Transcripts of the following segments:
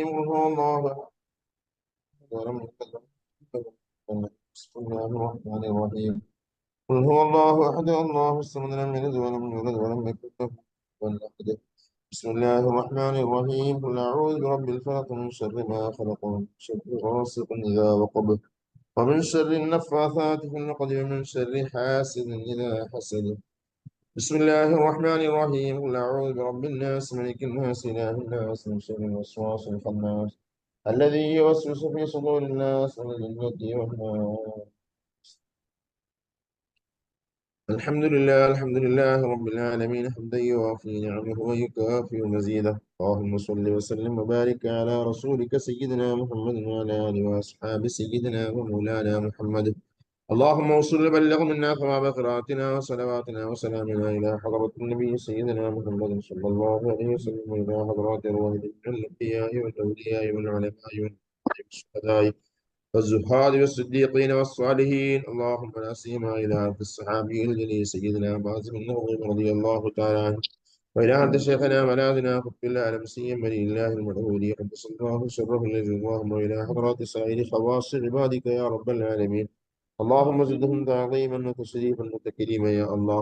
قل هو الله ولم يكن بسم الله الرحمن الرحيم قل هو الله أحد الله الصمد لم يلد ولم يولد ولم يكن له كفوا أحد بسم الله الرحمن الرحيم قل أعوذ برب الفلق من شر ما خلق ومن شر غاسق إذا وقب ومن شر النفاثات في العقد ومن شر حاسد إذا حسد بسم الله الرحمن الرحيم قل أعوذ برب الناس ملك الناس إله الناس من شر الوسواس الخناس الذي يوسوس في صدور الناس من الجنة والناس الحمد لله رب العالمين حمدا يوافي نعمه ويكافئ مزيده اللهم صل وسلم وبارك على رسولك سيدنا محمد وعلى آله وأصحاب سيدنا ومولانا محمد اللهم وصل بلغ منا ثواب قراءتنا وصلواتنا وسلامنا إلى حضرة النبي سيدنا محمد صلى الله عليه وسلم وإلى حضرات أرواح الأنبياء والأولياء والعلماء والشهداء والزهاد والصديقين والصالحين اللهم لا سيما إلى عبد الصحابي الجليل سيدنا معاذ بن نظيم رضي الله تعالى عنه وإلى عبد شيخنا ملاذنا قطب العالم سيما ولي الله المعبود قدس الله شره الذي اللهم إلى حضرات سائر خواص عبادك يا رب العالمين اللهم زدهم تعظيما وتشريفا وتكريما يا الله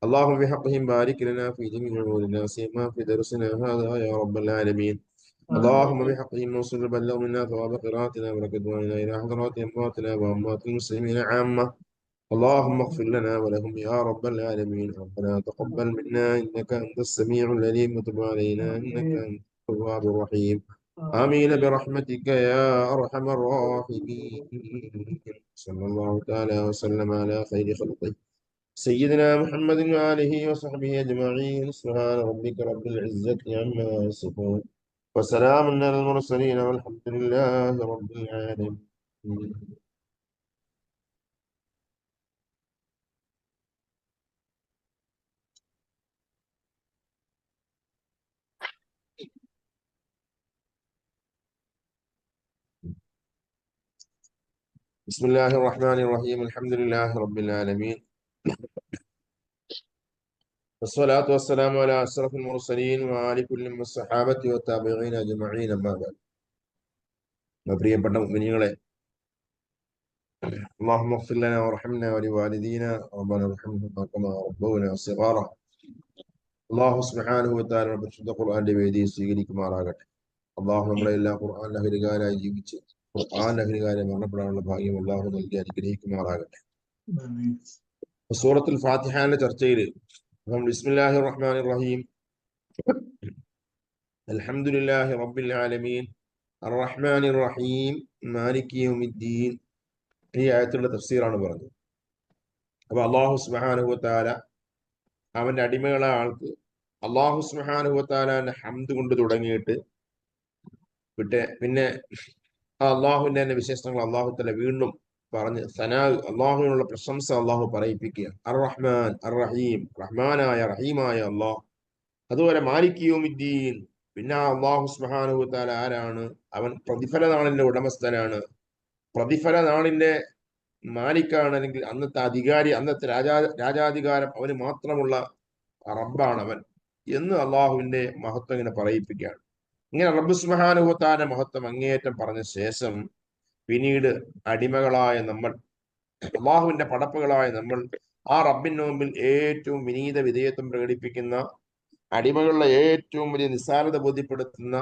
اللهم بحقهم بارك لنا في جميع امورنا سيما في درسنا هذا يا رب العالمين اللهم بحقهم نوصل بلغ منا ثواب قراءتنا وركضنا الى حضرات امواتنا واموات المسلمين عامه اللهم اغفر لنا ولهم يا رب العالمين ربنا تقبل منا انك انت السميع العليم وتب علينا انك انت التواب الرحيم آمين برحمتك يا أرحم الراحمين صلى الله تعالى وسلم على خير خلقه سيدنا محمد وآله وصحبه أجمعين سبحان ربك رب العزة عما يصفون وسلام على المرسلين والحمد لله رب العالمين بسم الله الرحمن الرحيم الحمد لله رب العالمين والصلاة والسلام على أشرف المرسلين وعلى كل من الصحابة والتابعين أجمعين أما بعد പ്രിയപ്പെട്ട മുഅ്മിനീങ്ങളെ اللهم اغفر لنا وارحمنا ولوالدينا ربنا ارحمهما كما ربونا صغارا അള്ളാഹു സുബ്ഹാനഹു വ തആല പരിശുദ്ധ ഖുർആന്റെ വേദി സ്വീകരിക്കുമാറാകട്ടെ. അള്ളാഹു നമ്മളെ എല്ലാ ഖുർആൻ അഹ്ലുകാരായി ജീവിച്ച് ഖുർആൻ അഹ്ലുകാരെ മരണപ്പെടാനുള്ള ഭാഗ്യം അള്ളാഹു നൽകി അനുഗ്രഹിക്കുമാറാകട്ടെ. സൂറത്തുൽ ഫാത്തിഹയുടെ ചർച്ചയിൽ നമ്മൾ ബിസ്മില്ലാഹിർ റഹ്മാനിർ റഹീം അൽഹംദുലില്ലാഹി റബ്ബിൽ ആലമീൻ അർറഹ്മാനിർ റഹീം മാലികി യൗമിദ്ദീൻ ഈ ആയത്തുള്ള തഫ്സീറാണ് പറഞ്ഞത്. അപ്പൊ അള്ളാഹു സുബ്ഹാനഹു വ തആല അവന്റെ അടിമകളെ ആൾക്ക് അള്ളാഹു സുബ്ഹാനഹു വ തആലയുടെ ഹംദ് കൊണ്ട് തുടങ്ങിയിട്ട് പിന്നെ ആ അള്ളാഹുവിന്റെ തന്നെ വിശേഷണങ്ങൾ അള്ളാഹു തആല വീണ്ടും പറഞ്ഞ് അള്ളാഹുവിനുള്ള പ്രശംസ അള്ളാഹു പറയിപ്പിക്കുക. അർ റഹ്മാൻ അർ റഹീം, റഹ്മാനായ റഹീമായ അള്ളാഹ്. അതുപോലെ മാലിക് യൗമിദ്ദീൻ, പിന്നെ അള്ളാഹു സുബ്ഹാനഹു വ തആല ആരാണ്? അവൻ പ്രതിഫല നാളിന്റെ ഉടമസ്ഥനാണ്, പ്രതിഫല നാളിന്റെ മാലിക്കാണ്, അല്ലെങ്കിൽ അന്നത്തെ അധികാരി, അന്നത്തെ രാജാധികാരം അവന് മാത്രമുള്ള റബ്ബാണ് അവൻ എന്ന് അള്ളാഹുവിന്റെ മഹത്വം ഇങ്ങനെ പറയിപ്പിക്കുകയാണ്. ഇങ്ങനെ റബ്ബ് സുബ്ഹാനഹു വ തആല മഹത്വം അങ്ങേയറ്റം പറഞ്ഞ ശേഷം പിന്നീട് അടിമകളായ നമ്മൾ, അള്ളാഹുവിന്റെ പടപ്പുകളായ നമ്മൾ, ആ റബ്ബിന്റെ മുമ്പിൽ ഏറ്റവും വിനീത വിധേയത്വം പ്രകടിപ്പിക്കുന്ന, അടിമകളുടെ ഏറ്റവും വലിയ നിസ്സാരത ബോധ്യപ്പെടുത്തുന്ന,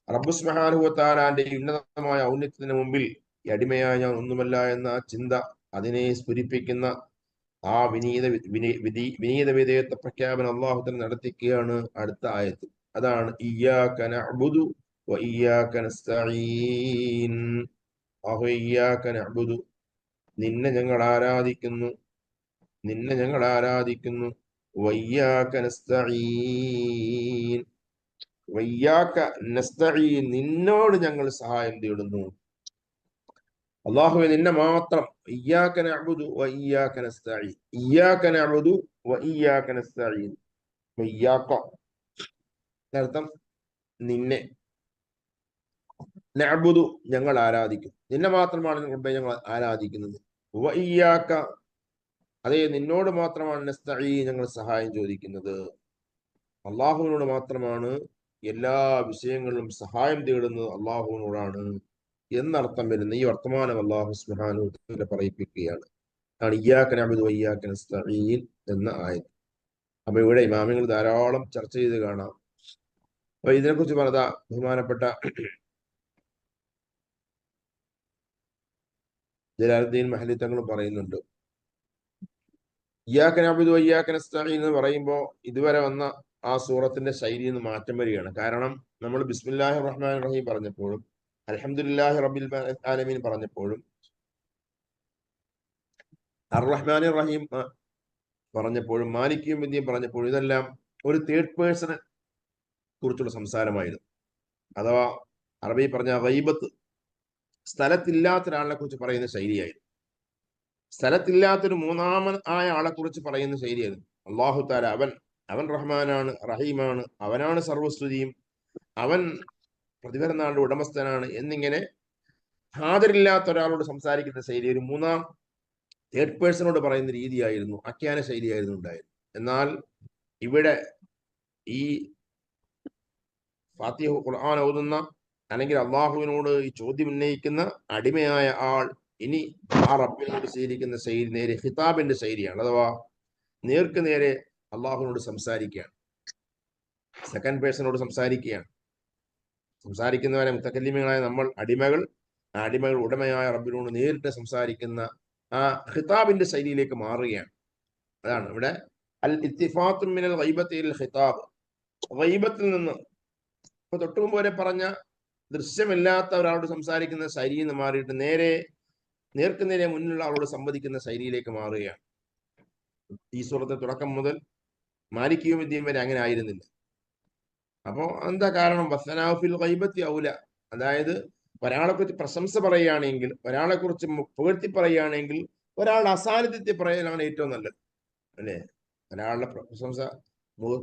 റബ്ബ് സുബ്ഹാനഹു വ തആലയുടെ ഉന്നതമായ ഔന്നത്യത്തിന് മുമ്പിൽ ഈ അടിമയായ ഞാൻ ഒന്നുമല്ല എന്ന ആ ചിന്ത, അതിനെ സ്ഫുരിപ്പിക്കുന്ന ആ വിനീത വിധേയത്വ പ്രഖ്യാപനം അള്ളാഹു തന്നെ നടത്തിക്കുകയാണ് അടുത്ത ആയത്ത്. അതാണ് ഇയ്യാക നഅ്ബുദു വ ഇയ്യാക നസ്തഈൻ. ഇയ്യാക നഅ്ബുദു, നിന്നെ ഞങ്ങൾ ആരാധിക്കുന്നു, നിന്നെ ഞങ്ങൾ ആരാധിക്കുന്നു. വ ഇയ്യാക നസ്തഈൻ, വ ഇയ്യാക നസ്തഈൻ, നിന്നോട് ഞങ്ങൾ സഹായം തേടുന്നു. അല്ലാഹുവേ നിന്നെ മാത്രം. ഇയ്യാക നഅ്ബുദു വ ഇയ്യാക നസ്തഈൻ, ഇയ്യാക നഅ്ബുദു വ ഇയ്യാക നസ്തഈൻ. ഇയ്യാക അർത്ഥം നിന്നെ, നഅ്ബുദു ഞങ്ങൾ ആരാധിക്കും, നിന്നെ മാത്രമാണ് ഞങ്ങൾ ആരാധിക്കുന്നത്. വ ഇയ്യാക, അതേ നിന്നോട് മാത്രമാണ് നസ്തഈൻ ഞങ്ങൾ സഹായം ചോദിക്കുന്നത്. അള്ളാഹുവിനോട് മാത്രമാണ് എല്ലാ വിഷയങ്ങളിലും സഹായം തേടുന്നത് അള്ളാഹുവിനോടാണ് എന്നർത്ഥം വരുന്ന ഈ വർത്തമാനം അള്ളാഹു സുബ്ഹാനഹു വ തആല പറയിപ്പിക്കുകയാണ്. ആണ് ഇയ്യാക നഅ്ബുദു വ ഇയ്യാക നസ്തഈൻ എന്ന ആയത്ത്. അപ്പൊ ഇവിടെ ഇമാമികൾ ധാരാളം ചർച്ച ചെയ്ത് കാണാം. അപ്പൊ ഇതിനെക്കുറിച്ച് പറഞ്ഞ ബഹുമാനപ്പെട്ട ജലാലുദ്ദീൻ മഹലി തങ്ങൾ പറയുന്നുണ്ട്, ഇയ്യാക നഅ്ബുദു വ ഇയ്യാക നസ്തഈൻ എന്ന് പറയുമ്പോൾ ഇതുവരെ വന്ന ആ സൂറത്തിന്റെ ശൈലിയിൽ നിന്ന് മാറ്റം വരികയാണ്. കാരണം നമ്മൾ ബിസ്മില്ലാഹിർ റഹ്മാനിർ റഹീം പറഞ്ഞപ്പോഴും അൽഹംദുലില്ലാഹി റബ്ബിൽ ആലമീൻ പറഞ്ഞപ്പോഴും അർ റഹ്മാനിർ റഹീം പറഞ്ഞപ്പോഴും മാലിക് യൗമിദ്ദീൻ പറഞ്ഞപ്പോഴും ഇതെല്ലാം ഒരു തേർഡ് പേഴ്സണെ കുറിച്ചുള്ള സംസാരമായിരുന്നു. അഥവാ അറബി പറഞ്ഞ ഗൈബത്ത്, സ്ഥലത്തില്ലാത്ത ഒരാളെ കുറിച്ച് പറയുന്ന ശൈലിയായിരുന്നു. സ്ഥലത്തില്ലാത്തൊരു മൂന്നാമൻ ആയ ആളെ കുറിച്ച് പറയുന്ന ശൈലിയായിരുന്നു. അള്ളാഹു താല അവൻ റഹ്മാനാണ്, റഹീമാണ്, അവനാണ് സർവസ്തുതിയും, അവൻ പ്രതിഫല നാളുടെ ഉടമസ്ഥനാണ് എന്നിങ്ങനെ ഹാജരില്ലാത്ത ഒരാളോട് സംസാരിക്കുന്ന ശൈലി, ഒരു മൂന്നാം തേർഡ് പേഴ്സണോട് പറയുന്ന രീതിയായിരുന്നു, ആഖ്യാന ശൈലിയായിരുന്നു ഉണ്ടായിരുന്നു. എന്നാൽ ഇവിടെ ഈ ഫാത്തിഹ ഖുർആൻ ഓതുന്ന അല്ലെങ്കിൽ അള്ളാഹുവിനോട് ഈ ചോദ്യം ഉന്നയിക്കുന്ന അടിമയായ ആൾ ഇനി ആ റബ്ബിനോട് സ്വീകരിക്കുന്ന ശൈലി നേരെ ഖിതാബിന്റെ ശൈലിയാണ്. അഥവാ നേർക്ക് നേരെ അള്ളാഹുവിനോട് സംസാരിക്കുകയാണ്, സെക്കൻഡ് പേഴ്സണോട് സംസാരിക്കുകയാണ്. സംസാരിക്കുന്നവരെ മുത്തക്കല്ലിമകളായ നമ്മൾ അടിമകൾ, ആ അടിമകൾ ഉടമയായ റബ്ബിനോട് നേരിട്ട് സംസാരിക്കുന്ന ആ ഖിതാബിന്റെ ശൈലിയിലേക്ക് മാറുകയാണ്. അതാണ് ഇവിടെ അൽ ഇത്തിഫാത്തു മിനൽ ഗൈബത്തി ഇലൽ ഖിതാബ്. ഗൈബത്തിൽ നിന്ന് ഇപ്പൊ തൊട്ടു മുമ്പ് വരെ പറഞ്ഞ ദൃശ്യമില്ലാത്ത ഒരാളോട് സംസാരിക്കുന്ന ശൈലിയിൽ നിന്ന് മാറിയിട്ട് നേർക്ക് നേരെ മുന്നിലുള്ള ആളോട് സംവദിക്കുന്ന ശൈലിയിലേക്ക് മാറുകയാണ്. ഈ സൂറത്തെ തുടക്കം മുതൽ മാലിക് യൗമിദ്ദീൻ വരെ അങ്ങനെ ആയിരുന്നില്ല. അപ്പോ എന്താ കാരണം? വസനാഫിൽ ഗൈബത്തി ഔല, അതായത് ഒരാളെ കുറിച്ച് പ്രശംസ പറയുകയാണെങ്കിൽ, ഒരാളെ കുറിച്ച് പുകഴ്ത്തി പറയുകയാണെങ്കിൽ ഒരാളുടെ അസാന്നിധ്യത്തെ പറയാനാണ് ഏറ്റവും നല്ലത്, അല്ലേ? ഒരാളുടെ പ്രശംസ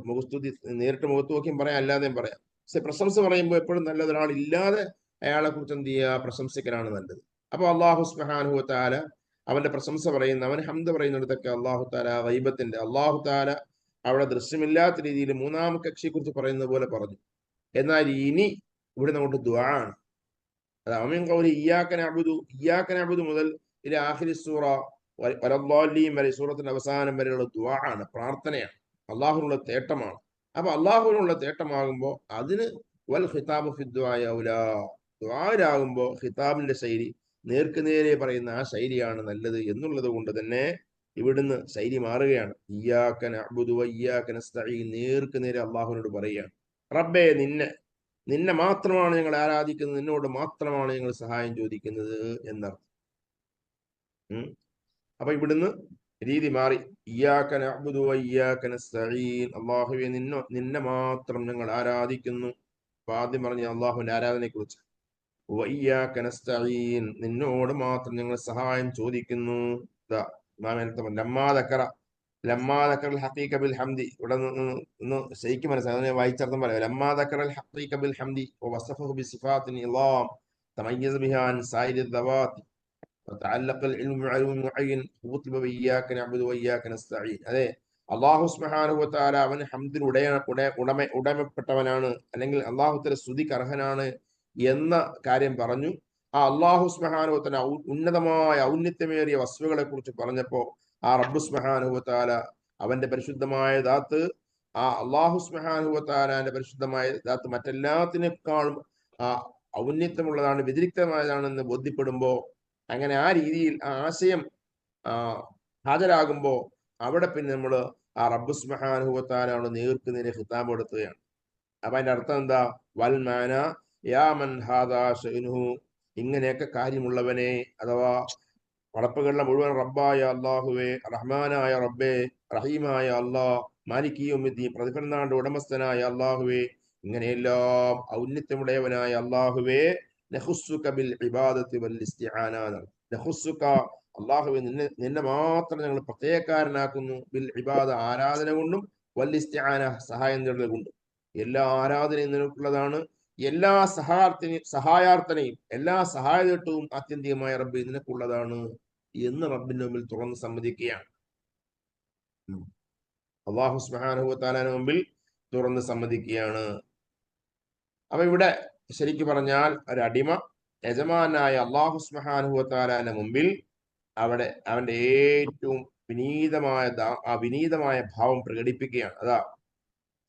മുഖസ്തുതി നേരിട്ട് മുഖത്ത് നോക്കിയും പറയാം, അല്ലാതെയും പറയാം. പക്ഷെ പ്രശംസ പറയുമ്പോൾ എപ്പോഴും നല്ലത് ഒരാൾ ഇല്ലാതെ അയാളെ കുറിച്ച് എന്ത് ചെയ്യുക, പ്രശംസിക്കലാണ് നല്ലത്. അപ്പൊ അള്ളാഹു സുബ്ഹാനഹു വ തആല അവന്റെ പ്രശംസ പറയുന്ന, അവൻ ഹംദ് പറയുന്നിടത്തൊക്കെ അള്ളാഹു താല ഗൈബത്തിന്റെ, അള്ളാഹു താല അവിടെ ദൃശ്യമില്ലാത്ത രീതിയിൽ മൂന്നാം കക്ഷിയെ കുറിച്ച് പറയുന്നത് പോലെ പറഞ്ഞു. എന്നാൽ ഇനി ഇവിടെ നമുക്ക് ദുആ ആണ്. അത് അമീൻ ഖൗലി ഇയ്യാക നഅ്ബുദു മുതൽ ഇല ആഖിരി സൂറ വലദ്ദാലീൻ വരെ, സൂറത്തിന്റെ അവസാനം വരെയുള്ള ദുആ ആണ്, പ്രാർത്ഥനയാണ്, അള്ളാഹുവിനുള്ള തേട്ടമാണ്. അപ്പൊ അള്ളാഹുവിനുള്ള തേട്ടമാകുമ്പോൾ അതിന് വൽ ഖിതാബു ഫി ദുആഇ ഔലാ, ദുആയിലാകുമ്പോൾ ഖിതാബിന്റെ ശൈലി നേർക്ക് നേരെ പറയുന്ന ആ ശൈലിയാണ് നല്ലത് എന്നുള്ളത് കൊണ്ട് തന്നെ ഇവിടുന്ന് ശൈലി മാറുകയാണ്. ഇയ്യാക നഅ്ബുദു വ ഇയ്യാക നസ്തഈൻ, നേർക്ക് നേരെ അള്ളാഹുവിനോട് പറയുകയാണ്, റബ്ബേ നിന്നെ മാത്രമാണ് ഞങ്ങൾ ആരാധിക്കുന്നത്, നിന്നോട് മാത്രമാണ് ഞങ്ങൾ സഹായം ചോദിക്കുന്നത് എന്നർത്ഥം. അപ്പൊ ഇവിടുന്ന് രീതി മാറി. ഇയ്യാക നഅ്ബുദു വ ഇയ്യാക നസ്തഈൻ, അല്ലാഹുവേ നിന്നെ മാത്രം ഞങ്ങൾ ആരാധിക്കുന്നു. അപ്പൊ ആദ്യം പറഞ്ഞ അള്ളാഹുവിന്റെ ആരാധനയെ കുറിച്ച്. വ ഇയ്യാക നസ്തഈൻ, നിന്നോട് മാത്രം ഞങ്ങൾ സഹായം ചോദിക്കുന്നു. ലമ്മാ ദക്കറൽ ഹഖീഖ ബിൽ ഹംദി, ഇവിടെ ഒന്ന് ശരിക്കും മനസ്സിലായി, വായിച്ചർത്ഥം പറയാം. ലമ്മാ ദക്കറൽ ഹഖീഖ ബിൽ ഹംദി വവസഫഹു ബിസിഫാത്തിൻ ഇളാം തമയ്യസ ബിഹാ അൻ സായിരി ദവാത്തി وتعلق العلم بعلم معين وطلب وإياك نعبد وإياك نستعين. അതെ, അള്ളാഹു സുബ്ഹാനഹു വ തആല അവൻ ഹംദിന് ഉടമപ്പെട്ടവനാണ്, അല്ലെങ്കിൽ അള്ളാഹു തആല സ്തുതിക്ക് അർഹനാണ് എന്ന കാര്യം പറഞ്ഞു. ആ അള്ളാഹു സുബ്ഹാനഹു വ തആല ഉന്നതമായ ഔന്നത്യമേറിയ വസ്തുക്കളെ കുറിച്ച് പറഞ്ഞപ്പോ ആ റബ്ബ് സുബ്ഹാനഹു വ തആല അവന്റെ പരിശുദ്ധമായ ദാത്ത്, ആ അള്ളാഹു സുബ്ഹാനഹു വ തആലയുടെ പരിശുദ്ധമായ ദാത്ത് മറ്റെല്ലാത്തിനേക്കാളും ആ ഔന്നത്യമുള്ളതാണ്, വ്യതിരിക്തമായതാണെന്ന് ബോധ്യപ്പെടുമ്പോ, അങ്ങനെ ആ രീതിയിൽ ആ ആശയം ഹാജരാകുമ്പോൾ അവിടെ പിന്നെ നമ്മൾ ആ റബ്ബ് സുബ്ഹാനഹു വ തആലയോട് നേർക്ക് നേരെ ഖിതാബ് എടുക്കുകയാണ്. അപ്പൊ അതിന്റെ അർത്ഥം എന്താ? വൽ മാന യാ മൻ ഹാദാ ശഅ്നുഹു, ഇങ്ങനെയൊക്കെ കാര്യമുള്ളവനെ, അഥവാ പടപ്പുകളുടെ മുഴുവൻ റബ്ബായ അള്ളാഹുവേ, റഹ്മാനായ റബ്ബേ, റഹീമായ അള്ളാഹ്, മാലിക് യൗമിദ്ദീൻ പ്രതിഫലനാളുടെ ഉടമസ്ഥനായ അള്ളാഹുവേ, ഇങ്ങനെയെല്ലാം ഔന്നത്യമുടയവനായ അള്ളാഹുവേ, നഖുസ്സുക ബിൽ ഇബാദത്തി വൽ ഇസ്തിആന, നഖുസ്സുക അള്ളാഹുവേ, നിന്നെ മാത്രം ഞങ്ങൾ പ്രത്യേകക്കാരനാക്കുന്നു, ബിൽ ഇബാദ ആരാധന കൊണ്ടും, വൽ ഇസ്തിആന സഹായം നേടൽ കൊണ്ടും. എല്ലാ ആരാധനയും നിനക്കുള്ളതാണ്, എല്ലാ സഹായാർത്ഥനയും എല്ലാ സഹായതയും ആത്യന്തികമായ റബ്ബ് നിനക്കുള്ളതാണ് എന്ന് റബ്ബിന്റെ മുമ്പിൽ തുറന്ന് സമ്മതിക്കുകയാണ്. അല്ലാഹു സുബ്ഹാനഹു വ തആലയുടെ മുമ്പിൽ തുറന്ന് സമ്മതിക്കുകയാണ്. അപ്പൊ ഇവിടെ ശരിക്കും പറഞ്ഞാൽ ഒരു അടിമ യജമാനായ അള്ളാഹു സുബ്ഹാനഹു പറഞ്ഞാൽ ഒരു അടിമ യജമാനായ അള്ളാഹു സുബ്ഹാനഹു വ തആലയുടെ മുമ്പിൽ അവിടെ അവന്റെ ഏറ്റവും വിനീതമായ ഭാവം പ്രകടിപ്പിക്കുകയാണ്. അതാ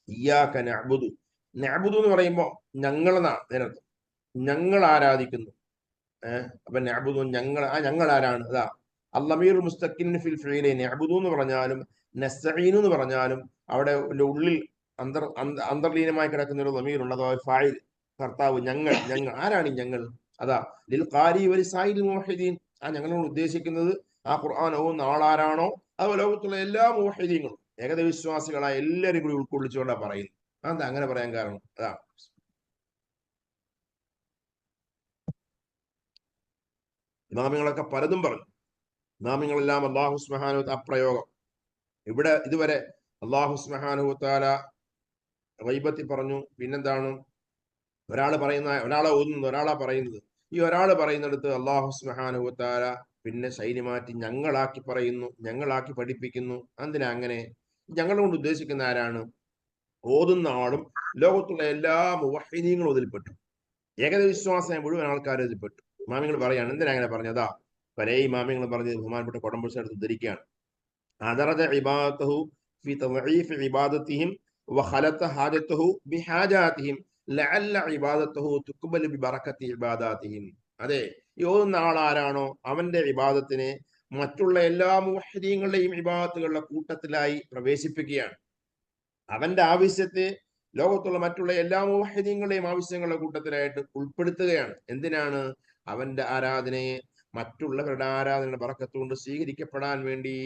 ഇയ്യാക നഅ്ബുദു. നഅ്ബുദു എന്ന് പറയുമ്പോൾ ഞങ്ങൾ അതിനർത്ഥം ഞങ്ങൾ ആരാധിക്കുന്നു. അപ്പൊ നഅ്ബുദു ഞങ്ങൾ ആരാണ്? അതാ അല്ലമീർ മുസ്തഖിൻ ഫിൽ ഫീലി നഅ്ബുദു എന്ന് പറഞ്ഞാലും നസ്തഈനു എന്ന് പറഞ്ഞാലും അവിടെ ഉള്ളിൽ അന്തർലീനമായി കിടക്കുന്ന ഒരു ലമീറുണ്ട്. അഥവാ ഫായിൽ, കർത്താവ്. ഞങ്ങൾ ആരാണ് ഞങ്ങൾ? അതാ ലിൽ ഖാരി വലി സായിൽ മുവഹിദീൻ. ഞങ്ങളോട് ഉദ്ദേശിക്കുന്നത് ആ ഖുർആൻ ഓതുന്ന ആളാരാണോ അതുപോലെ ലോകത്തുള്ള എല്ലാ മുവഹിദീങ്ങളും ഏകദൈവ വിശ്വാസികളായ എല്ലാവരും കൂടി ഉൾക്കൊള്ളിച്ചുകൊണ്ടാണ് പറയുന്നത്. അതെന്താ അങ്ങനെ പറയാൻ കാരണം? അതാ ഇമാമിങ്ങളൊക്കെ പലതും പറഞ്ഞു. ഇമാമിങ്ങളെല്ലാം അല്ലാഹു സുബ്ഹാനഹു വ തആല അപ്രയോഗം ഇവിടെ ഇതുവരെ അല്ലാഹു സുബ്ഹാനഹു വ തആല ഗൈബത്തിൽ പറഞ്ഞു. പിന്നെന്താണ്? ഒരാളെ ഓതുന്നത്, ഒരാളാ പറയുന്നത്. ഈ ഒരാൾ പറയുന്നിടത്ത് അല്ലാഹു സുബ്ഹാനഹു വ തആല പിന്നെ ശൈലി മാറ്റി ഞങ്ങളാക്കി പറയുന്നു, ഞങ്ങളാക്കി പഠിപ്പിക്കുന്നു. എന്തിനാ അങ്ങനെ? ഞങ്ങളോട് ഉദ്ദേശിക്കുന്ന ആരാണ്? ഓതുന്ന ആളും ലോകത്തുള്ള എല്ലാ മുവഹിദീങ്ങളും അതിൽപ്പെട്ടു. ഏകദൈവവിശ്വാസം മുഴുവൻ ആൾക്കാരും ഇതിൽപ്പെട്ടു. ഇമാമിങ്ങൾ പറയാണ്. എന്തിനാ അങ്ങനെ പറഞ്ഞതാ? പല ഇമാമിങ്ങൾ പറഞ്ഞത് ബഹുമാനപ്പെട്ട കൊടംപുളിച്ചടുത്ത് ഉദ്ധരിക്കുകയാണ്. അദറജ ഇബാദതഹു ഫി തദ്ഈഫ് ഇബാദതിഹിം വഖലത ഹാജതഹു ബിഹാജാതിഹിം ലഅല്ല ഇബാദതഹു തുഖ്ബലു ബിബറകതി ഇബാദാതിഹിം. അതെ, ഈ ഓതുന്ന ആൾ ആരാണോ അവന്റെ ഇബാദത്തിനെ മറ്റുള്ള എല്ലാ മുവഹിദീങ്ങളുടെയും ഇബാദത്തുകളുടെ കൂട്ടത്തിലായി പ്രവേശിപ്പിക്കുകയാണ്. അവന്റെ ആവശ്യത്തെ ലോകത്തുള്ള മറ്റുള്ള എല്ലാ മുവഹിദീങ്ങളുടെയും ആവശ്യങ്ങളുടെ കൂട്ടത്തിലായിട്ട് ഉൾപ്പെടുത്തുകയാണ്. എന്തിനാണ്? അവന്റെ ആരാധനയെ മറ്റുള്ളവരുടെ ആരാധനയുടെ ബറക്കത്ത് കൊണ്ട് സ്വീകരിക്കപ്പെടാൻ വേണ്ടി.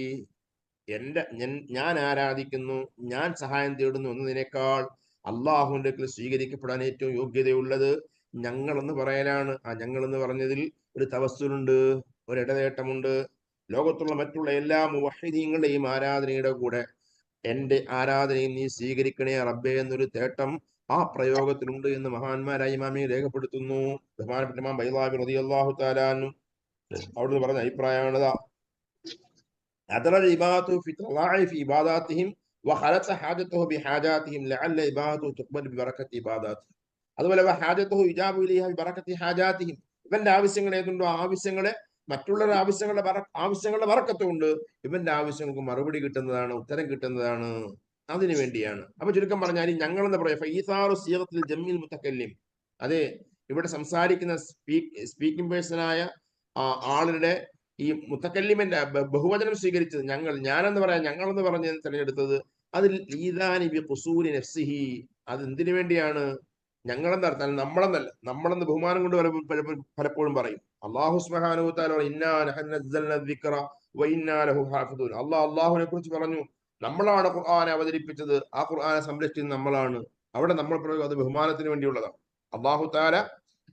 ഞാൻ ആരാധിക്കുന്നു, ഞാൻ സഹായം തേടുന്നു എന്നതിനേക്കാൾ അള്ളാഹുവിന്റെ സ്വീകരിക്കപ്പെടാൻ ഏറ്റവും യോഗ്യതയുള്ളത് ഞങ്ങളെന്ന് പറയലാണ്. ആ ഞങ്ങൾ എന്ന് പറഞ്ഞതിൽ ഒരു തവസ്സുലുണ്ട്, ഒരു ഇടനേട്ടമുണ്ട്. ലോകത്തുള്ള മറ്റുള്ള എല്ലാ മുവഹിദീങ്ങളുടെയും ആരാധനയുടെ കൂടെ എന്റെ ആരാധനയെ നീ സ്വീകരിക്കണേ റബ്ബേ എന്നൊരു തേട്ടം ആ പ്രയോഗത്തിലുണ്ട് എന്ന് മഹാന്മാരായ ഇമാമിയെ രേഖപ്പെടുത്തുന്നു. ബഹുമാനപ്പെട്ട ഇമാം ബൈളാവി റളിയല്ലാഹു തആല അൻഹു അവിടുന്ന് പറഞ്ഞ അഭിപ്രായമാണിതാ. അതുപോലെ ഇവന്റെ ആവശ്യങ്ങൾ ഏതുണ്ടോ ആവശ്യങ്ങളെ മറ്റുള്ളവരുടെ ആവശ്യങ്ങളുടെ ബറക്കത്ത് കൊണ്ട് ഇവന്റെ ആവശ്യങ്ങൾക്ക് മറുപടി കിട്ടുന്നതാണ്, ഉത്തരം കിട്ടുന്നതാണ്. അതിനു വേണ്ടിയാണ്. അപ്പൊ ചുരുക്കം പറഞ്ഞാൽ ഞങ്ങൾ എന്താ പറയാ? അതെ, ഇവിടെ സംസാരിക്കുന്ന സ്പീക്കിംഗ് പേഴ്സണായ ആളുടെ ഈ മുത്തക്കല്ലിമിന്റെ ബഹുവചനം സ്വീകരിച്ചത് ഞാനെന്ന് പറയാം, ഞങ്ങളെന്ന് പറഞ്ഞ് തിരഞ്ഞെടുത്തത് അതിൽ അത് എന്തിനു വേണ്ടിയാണ്? ഞങ്ങളെന്ന് പറഞ്ഞാൽ നമ്മളെന്നല്ല, നമ്മളെന്ന് ബഹുമാനം കൊണ്ട് പലപ്പോഴും പറയും. അല്ലാഹു സുബ്ഹാനഹു വ തആല അള്ളാഹുവിനെ കുറിച്ച് പറഞ്ഞു, നമ്മളാണ് ഖുർആനെ അവതരിപ്പിച്ചത്, ആ ഖുർആനെ സംരക്ഷിച്ചത് നമ്മളാണ്. അവിടെ നമ്മൾ പ്രയോഗം അത് ബഹുമാനത്തിന് വേണ്ടിയുള്ളതാണ്. അല്ലാഹു തആല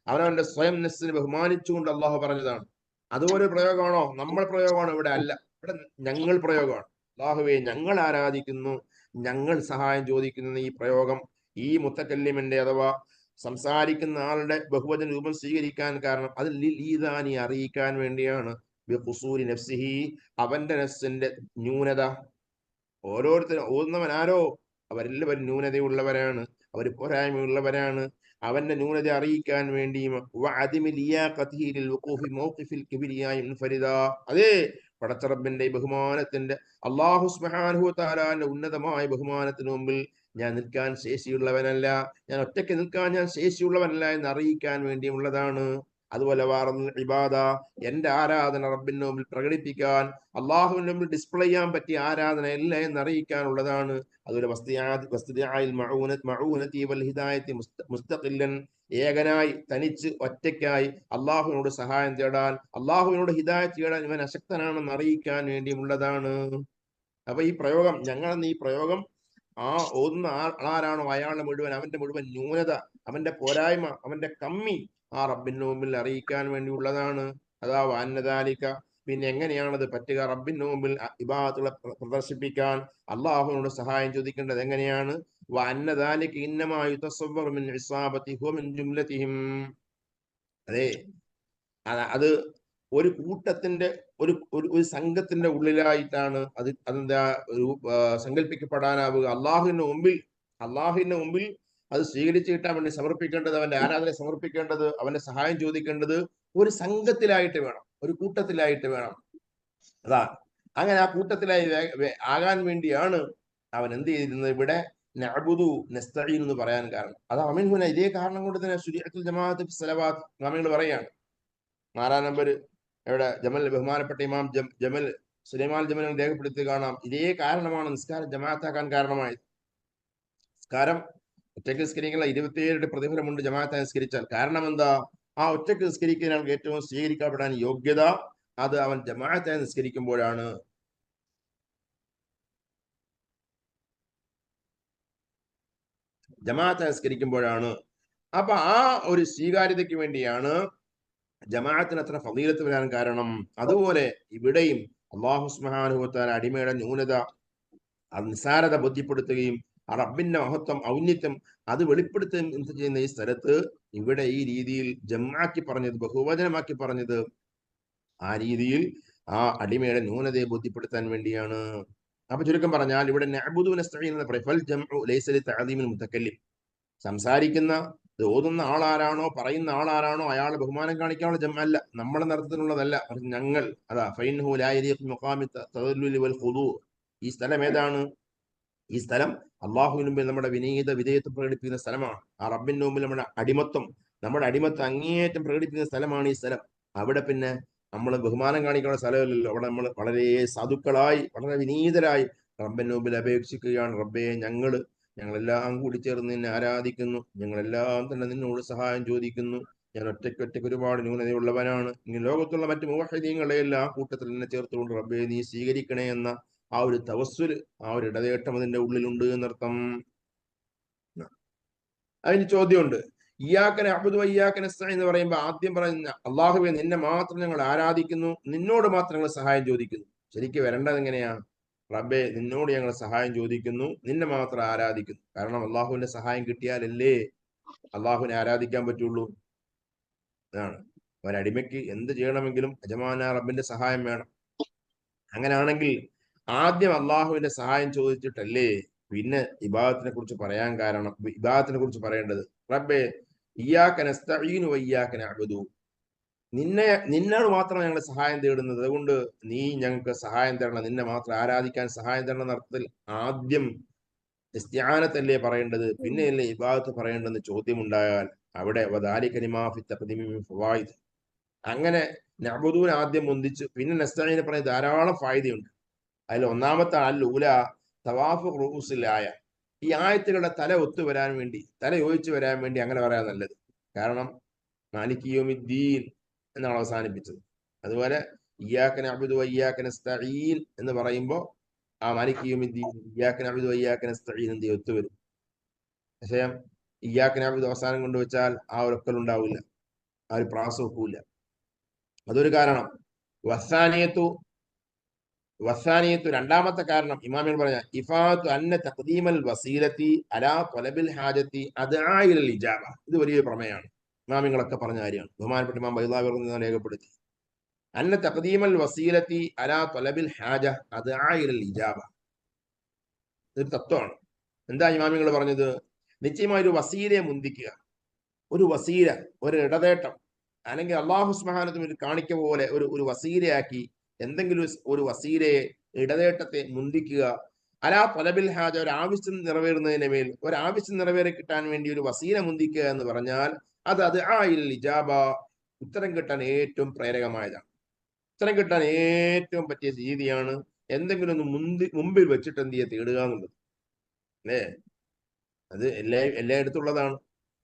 അവനവന്റെ സ്വയം നസ്സിനെ ബഹുമാനിച്ചുകൊണ്ട് അള്ളാഹു പറഞ്ഞതാണ്. അതുപോലെ പ്രയോഗമാണോ? നമ്മൾ പ്രയോഗമാണോ? ഇവിടെ അല്ല, ഇവിടെ ഞങ്ങൾ പ്രയോഗമാണ്. അല്ലാഹുവേ ഞങ്ങൾ ആരാധിക്കുന്നു, ഞങ്ങൾ സഹായം ചോദിക്കുന്ന ഈ പ്രയോഗം ഈ മുത്തക്കല്ലിമിന്റെ അഥവാ സംസാരിക്കുന്ന ആളുടെ ബഹുവചന രൂപം സ്വീകരിക്കാൻ കാരണം അതിൽ ഈദാനി അറിയിക്കാൻ വേണ്ടിയാണ്. അവന്റെ നഫ്സിന്റെ ന്യൂനത. ഓരോരുത്തരും ഓതുന്നവൻ ആരോ അവരെല്ലാവരും ന്യൂനതയുള്ളവരാണ്, അവർ പോരായ്മയുള്ളവരാണ്. അവന്റെ ന്യൂനത അറിയിക്കാൻ വേണ്ടിയും അതേ പടച്ചറബിന്റെ ബഹുമാനത്തിന്റെ അല്ലാഹു സുബ്ഹാനഹു വ തആലയുടെ ഉന്നതമായ ബഹുമാനത്തിന് മുമ്പിൽ ഞാൻ നിൽക്കാൻ ശേഷിയുള്ളവനല്ല, ഞാൻ ഒറ്റയ്ക്ക് നിൽക്കാൻ ഞാൻ ശേഷിയുള്ളവനല്ല എന്ന് അറിയിക്കാൻ വേണ്ടിയുള്ളതാണ്. അതുപോലെ ഇബാദ, എന്റെ ആരാധന റബ്ബിന്റെ മുമ്പിൽ പ്രകടിപ്പിക്കാൻ, അള്ളാഹുവിന്റെ മുമ്പിൽ ഡിസ്പ്ലേ ചെയ്യാൻ പറ്റിയ ആരാധന അല്ല എന്ന് അറിയിക്കാനുള്ളതാണ്. അതുപോലെ ഏകനായി തനിച്ച് ഒറ്റയ്ക്കായി അള്ളാഹുവിനോട് സഹായം തേടാൻ, അള്ളാഹുവിനോട് ഹിദായത്ത് തേടാൻ ഇവൻ അശക്തനാണെന്ന് അറിയിക്കാൻ വേണ്ടിയുള്ളതാണ്. അപ്പൊ ഈ പ്രയോഗം ഈ പ്രയോഗം ആ ഓതുന്ന ആരാണോ അയാളുടെ മുഴുവൻ അവന്റെ മുഴുവൻ ന്യൂനത, അവന്റെ പോരായ്മ, അവന്റെ കമ്മി ആ റബ്ബിന്റെ മുമ്പിൽ അറിയിക്കാൻ വേണ്ടിയുള്ളതാണ്. അതാ വാന്നദാലിക. പിന്നെ എങ്ങനെയാണത് പറ്റുക? റബ്ബിന്റെ മുമ്പിൽ ഇബാദത്തുകളെ പ്രദർശിപ്പിക്കാൻ അള്ളാഹുവിനോട് സഹായം ചോദിക്കേണ്ടത് എങ്ങനെയാണ്? വാന്നദാലിക ഇന്നമാ യുതസവ്വറു മിൻ ഇസാബതി ഹുവ മിൻ ജുംലതിഹിം. അതെ, അത് ഒരു കൂട്ടത്തിന്റെ ഒരു സംഘത്തിന്റെ ഉള്ളിലായിട്ടാണ് അതെന്താ സങ്കല്പിക്കപ്പെടാനാവുക. അള്ളാഹുവിന്റെ മുമ്പിൽ അത് സ്വീകരിച്ചു കിട്ടാൻ വേണ്ടി സമർപ്പിക്കേണ്ടത്, അവന്റെ ആരാധന സമർപ്പിക്കേണ്ടത്, അവന്റെ സഹായം ചോദിക്കേണ്ടത് ഒരു സംഘത്തിലായിട്ട് വേണം, ഒരു കൂട്ടത്തിലായിട്ട് വേണം. അതാ അങ്ങനെ ആ കൂട്ടത്തിലായി ആകാൻ വേണ്ടിയാണ് അവൻ എന്ത് ചെയ്തിരുന്നത് ഇവിടെ നഅ്ബുദു നസ്തഈൻ എന്ന് പറയാൻ കാരണം. അത് അമിൻഹുന ഇതേ കാരണം കൊണ്ട് തന്നെ ശുരീഅത്തുൽ ജമാഅത്ത് ഫി സ്വലവാത്ത് നാമികൾ പറയാണ്. 4 നമ്പർ എവിടെ ജമൽ ബഹുമാനപ്പെട്ട ഇമാം ജമൽ സുലൈമാൻ ജമൽ രേഖപ്പെടുത്തി കാണാം. ഇതേ കാരണമാണ് നിസ്കാരം ജമാഅത്താക്കാൻ കാരണമായത്. നിസ്കാരം ഒറ്റയ്ക്ക് നിസ്കരിക്കുന്ന 27 പ്രതിഫലമുണ്ട് ജമാഅത്തായി നിസ്കരിച്ചാൽ. കാരണം എന്താ? ആ ഒറ്റയ്ക്ക് നിസ്കരിക്കുന്നതിനാണ് ഏറ്റവും സ്വീകരിക്കപ്പെടാൻ യോഗ്യത. അത് അവൻ ജമാഅത്തായി നിസ്കരിക്കുമ്പോഴാണ്. ജമാഅത്തായി നിസ്കരിക്കുമ്പോഴാണ്. അപ്പൊ ആ ഒരു സ്വീകാര്യതയ്ക്ക് വേണ്ടിയാണ് ജമാഅത്തിന് അത്ര ഫളീലത്ത് വരാൻ കാരണം. അതുപോലെ ഇവിടെയും അല്ലാഹു സുബ്ഹാനഹു വ തആല അടിമയുടെ ന്യൂനത, നിസ്സാരത ബോധ്യപ്പെടുത്തുകയും ആ റബ്ബിന്റെ മഹത്വം, ഔന്നിത്യം അത് വെളിപ്പെടുത്തുകയും ചെയ്യുന്ന ഈ സ്ഥലത്ത് ഇവിടെ ഈ രീതിയിൽ ജംആക്കി പറഞ്ഞത്, ബഹുവചനമാക്കി പറഞ്ഞത് ആ രീതിയിൽ ആ അടിമയുടെ ന്യൂനതയെ ബോധ്യപ്പെടുത്താൻ വേണ്ടിയാണ്. അപ്പൊ ചുരുക്കം പറഞ്ഞാൽ ഇവിടെ നഅ്ബുദു നസ്തഈൻ എന്ന് പറയും. ഫൽ ജംഉ ലൈസ ലിതഅദീമിൽ മുതകല്ലിം. സംസാരിക്കുന്ന ഓതുന്ന ആളാരാണോ, പറയുന്ന ആളാരാണോ അയാളെ ബഹുമാനം കാണിക്കാനുള്ള ജംഅല്ല, നമ്മുടെ നടത്തത്തിനുള്ളതല്ല. ഞങ്ങൾ അതാ ഫൈൻഹു ലാ യലീഖു മുഖാമി തദല്ലുലി വൽ ഖുദൂ. ഈ സ്ഥലം ഏതാണ്? ഈ സ്ഥലം അള്ളാഹുവിന് മുമ്പിൽ നമ്മുടെ വിധേയത്വം പ്രകടിപ്പിക്കുന്ന സ്ഥലമാണ്. ആ റബ്ബിന്റെ മുമ്പിൽ നമ്മുടെ അടിമത്തം അങ്ങേയറ്റം പ്രകടിപ്പിക്കുന്ന സ്ഥലമാണ് ഈ സ്ഥലം. അവിടെ പിന്നെ നമ്മൾ ബഹുമാനം കാണിക്കാനുള്ള സ്ഥലമല്ലല്ലോ. അവിടെ നമ്മൾ വളരെ സാധുക്കളായി, വളരെ വിനീതരായി റബ്ബിന്റെ മുമ്പിൽ അപേക്ഷിക്കുകയാണ്. റബ്ബേ, ഞങ്ങളെല്ലാം കൂടി ചേർന്ന് നിന്നെ ആരാധിക്കുന്നു, ഞങ്ങളെല്ലാം തന്നെ നിന്നോട് സഹായം ചോദിക്കുന്നു. ഞാൻ ഒറ്റയ്ക്ക് ഒരുപാട് ന്യൂനതയുള്ളവനാണ്. ഇനി ലോകത്തുള്ള മറ്റു മുവഹ്ഹിദീങ്ങളെയെല്ലാം കൂട്ടത്തിൽ നിന്നെ ചേർത്തുകൊണ്ട് റബ്ബേ നീ സ്വീകരിക്കണേ എന്ന ആ ഒരു തവസ്സുൽ, ആ ഒരു ഇടതേട്ടം അതിന്റെ ഉള്ളിലുണ്ട് എന്നർത്ഥം. അതിന് ചോദ്യമുണ്ട്. ഇയ്യാക നഅ്ബുദു വ ഇയ്യാക നസ്തഈൻ എന്ന് പറയുമ്പോൾ ആദ്യം പറയുന്ന അല്ലാഹുവേ നിന്നെ മാത്രം ഞങ്ങൾ ആരാധിക്കുന്നു, നിന്നോട് മാത്രം ഞങ്ങൾ സഹായം ചോദിക്കുന്നു. ശരിക്കും വരേണ്ടത് എങ്ങനെയാ? റബ്ബേ, നിന്നോട് ഞങ്ങൾ സഹായം ചോദിക്കുന്നു, നിന്നെ മാത്രം ആരാധിക്കുന്നു. കാരണം അള്ളാഹുവിന്റെ സഹായം കിട്ടിയാലല്ലേ അള്ളാഹുവിനെ ആരാധിക്കാൻ പറ്റുള്ളൂ. അതാണ് ഒരടിമയ്ക്ക് എന്ത് ചെയ്യണമെങ്കിലും യജമാന റബ്ബിന്റെ സഹായം വേണം. അങ്ങനെയാണെങ്കിൽ ആദ്യം അള്ളാഹുവിന്റെ സഹായം ചോദിച്ചിട്ടല്ലേ പിന്നെ ഇബാദത്തിനെ കുറിച്ച് പറയാൻ കാരണം, ഇബാദത്തിനെ കുറിച്ച് പറയേണ്ടത്. റബ്ബേ ഇയ്യാക നസ്തഈനു വ ഇയ്യാക നഅ്ബുദു, നിന്നോട് മാത്രം ഞങ്ങൾ സഹായം തേടുന്നത്, അതുകൊണ്ട് നീ ഞങ്ങൾക്ക് സഹായം തരണം, നിന്നെ മാത്രം ആരാധിക്കാൻ സഹായം തരണം എന്ന അർത്ഥത്തിൽ ആദ്യം ഇസ്തിആനത്തല്ലേ പറയേണ്ടത്, പിന്നെയല്ലേ ഇബാദത്ത് പറയേണ്ടെന്ന് ചോദ്യമുണ്ടായാൽ അവിടെ വദാലിക ലിമാ ഫി തഖ്ദീമി മിൻ ഫവായിദ്. അങ്ങനെ നഅ്ബുദൂനെ ആദ്യം ഒന്നിച്ച് പിന്നെ നസ്തഈനെ പറഞ്ഞ ധാരാളം ഫായിദയുണ്ട്. അതിൽ ഒന്നാമത്തെ അൽ-ഊല തവാഫുഖ് റൂസിൽ ആയ. ഈ ആയത്തുകളുടെ തല ഒത്തു വരാൻ വേണ്ടി, തല യോജിച്ചു വരാൻ വേണ്ടി അങ്ങനെ പറയാൻ നല്ലത്. കാരണം മാലികി യൗമിദ്ദീൻ എന്നാണ് അവസാനിപ്പിച്ചത്. അതുപോലെ ഇയ്യാക നഅ്ബുദു വ ഇയ്യാക നസ്തഈൻ എന്ന് പറയുമ്പോൾ ആ മാലികി യൗമിദ്ദീൻ ഇയ്യാക നഅ്ബുദു വ ഇയ്യാക നസ്തഈൻ എന്ത് ഒത്തുവരും. പക്ഷേ ഇയ്യാക നഅ്ബുദു അവസാനം കൊണ്ടുവച്ചാൽ ആ ഒരു ഒക്കൽ ഉണ്ടാവില്ല, ആ ഒരു പ്രാസം ഒക്കൂല. അതൊരു കാരണം. വസാനിയത്തു രണ്ടാമത്തെ കാരണം ഇമാമികൾ പറഞ്ഞ ഇഫാത്തു അന്ന തഖ്ദീമൽ വസീലത്തി അലാ ത്വലബിൽ ഹാജത്തി അദ്ആ ഇലൽ ഇജാബ. ഇത് വലിയ പ്രമേയമാണ്, ഇമാമിങ്ങളൊക്കെ പറഞ്ഞ കാര്യമാണ്. ബഹുമാനപ്പെട്ട ഇമാം ബൈളാവി രേഖപ്പെടുത്തി അന്ന തഖ്ദീമൽ വസീലത്തി അലാ ത്വലബിൽ ഹാജ അദ്ആ ഇലൽ ഇജാബ. ഇതൊരു തത്വമാണ്. എന്താ ഇമാമിങ്ങൾ പറഞ്ഞത്? നിശ്ചയമായ ഒരു വസീലയെ മുന്തിക്കുക, ഒരു വസീല, ഒരു ഇടതേട്ടം, അല്ലെങ്കിൽ അള്ളാഹു സുബ്ഹാനഹു ഒരു കാണിക്ക പോലെ ഒരു വസീലയാക്കി എന്തെങ്കിലും ഒരു വസീലയെ, ഇടതേട്ടത്തെ മുന്തിക്കുക. അലാ ത്വലബിൽ ഹാജ, ഒരു ആവശ്യം നിറവേറുന്നതിന് മേൽ ഒരു ആവശ്യം നിറവേറി കിട്ടാൻ വേണ്ടി ഒരു വസീല മുന്തിക്കുക എന്ന് പറഞ്ഞാൽ അത് ഇജാബ, ഉത്തരം കിട്ടാൻ ഏറ്റവും പ്രേരകമായതാണ്. ഉത്തരം കിട്ടാൻ ഏറ്റവും പറ്റിയ രീതിയാണ് എന്തെങ്കിലും ഒന്ന് മുമ്പിൽ വെച്ചിട്ട് എന്ത് ചെയ്യുക, തേടുക എന്നുള്ളത്. അല്ലേ? അത് എല്ലായിടത്തുള്ളതാണ്.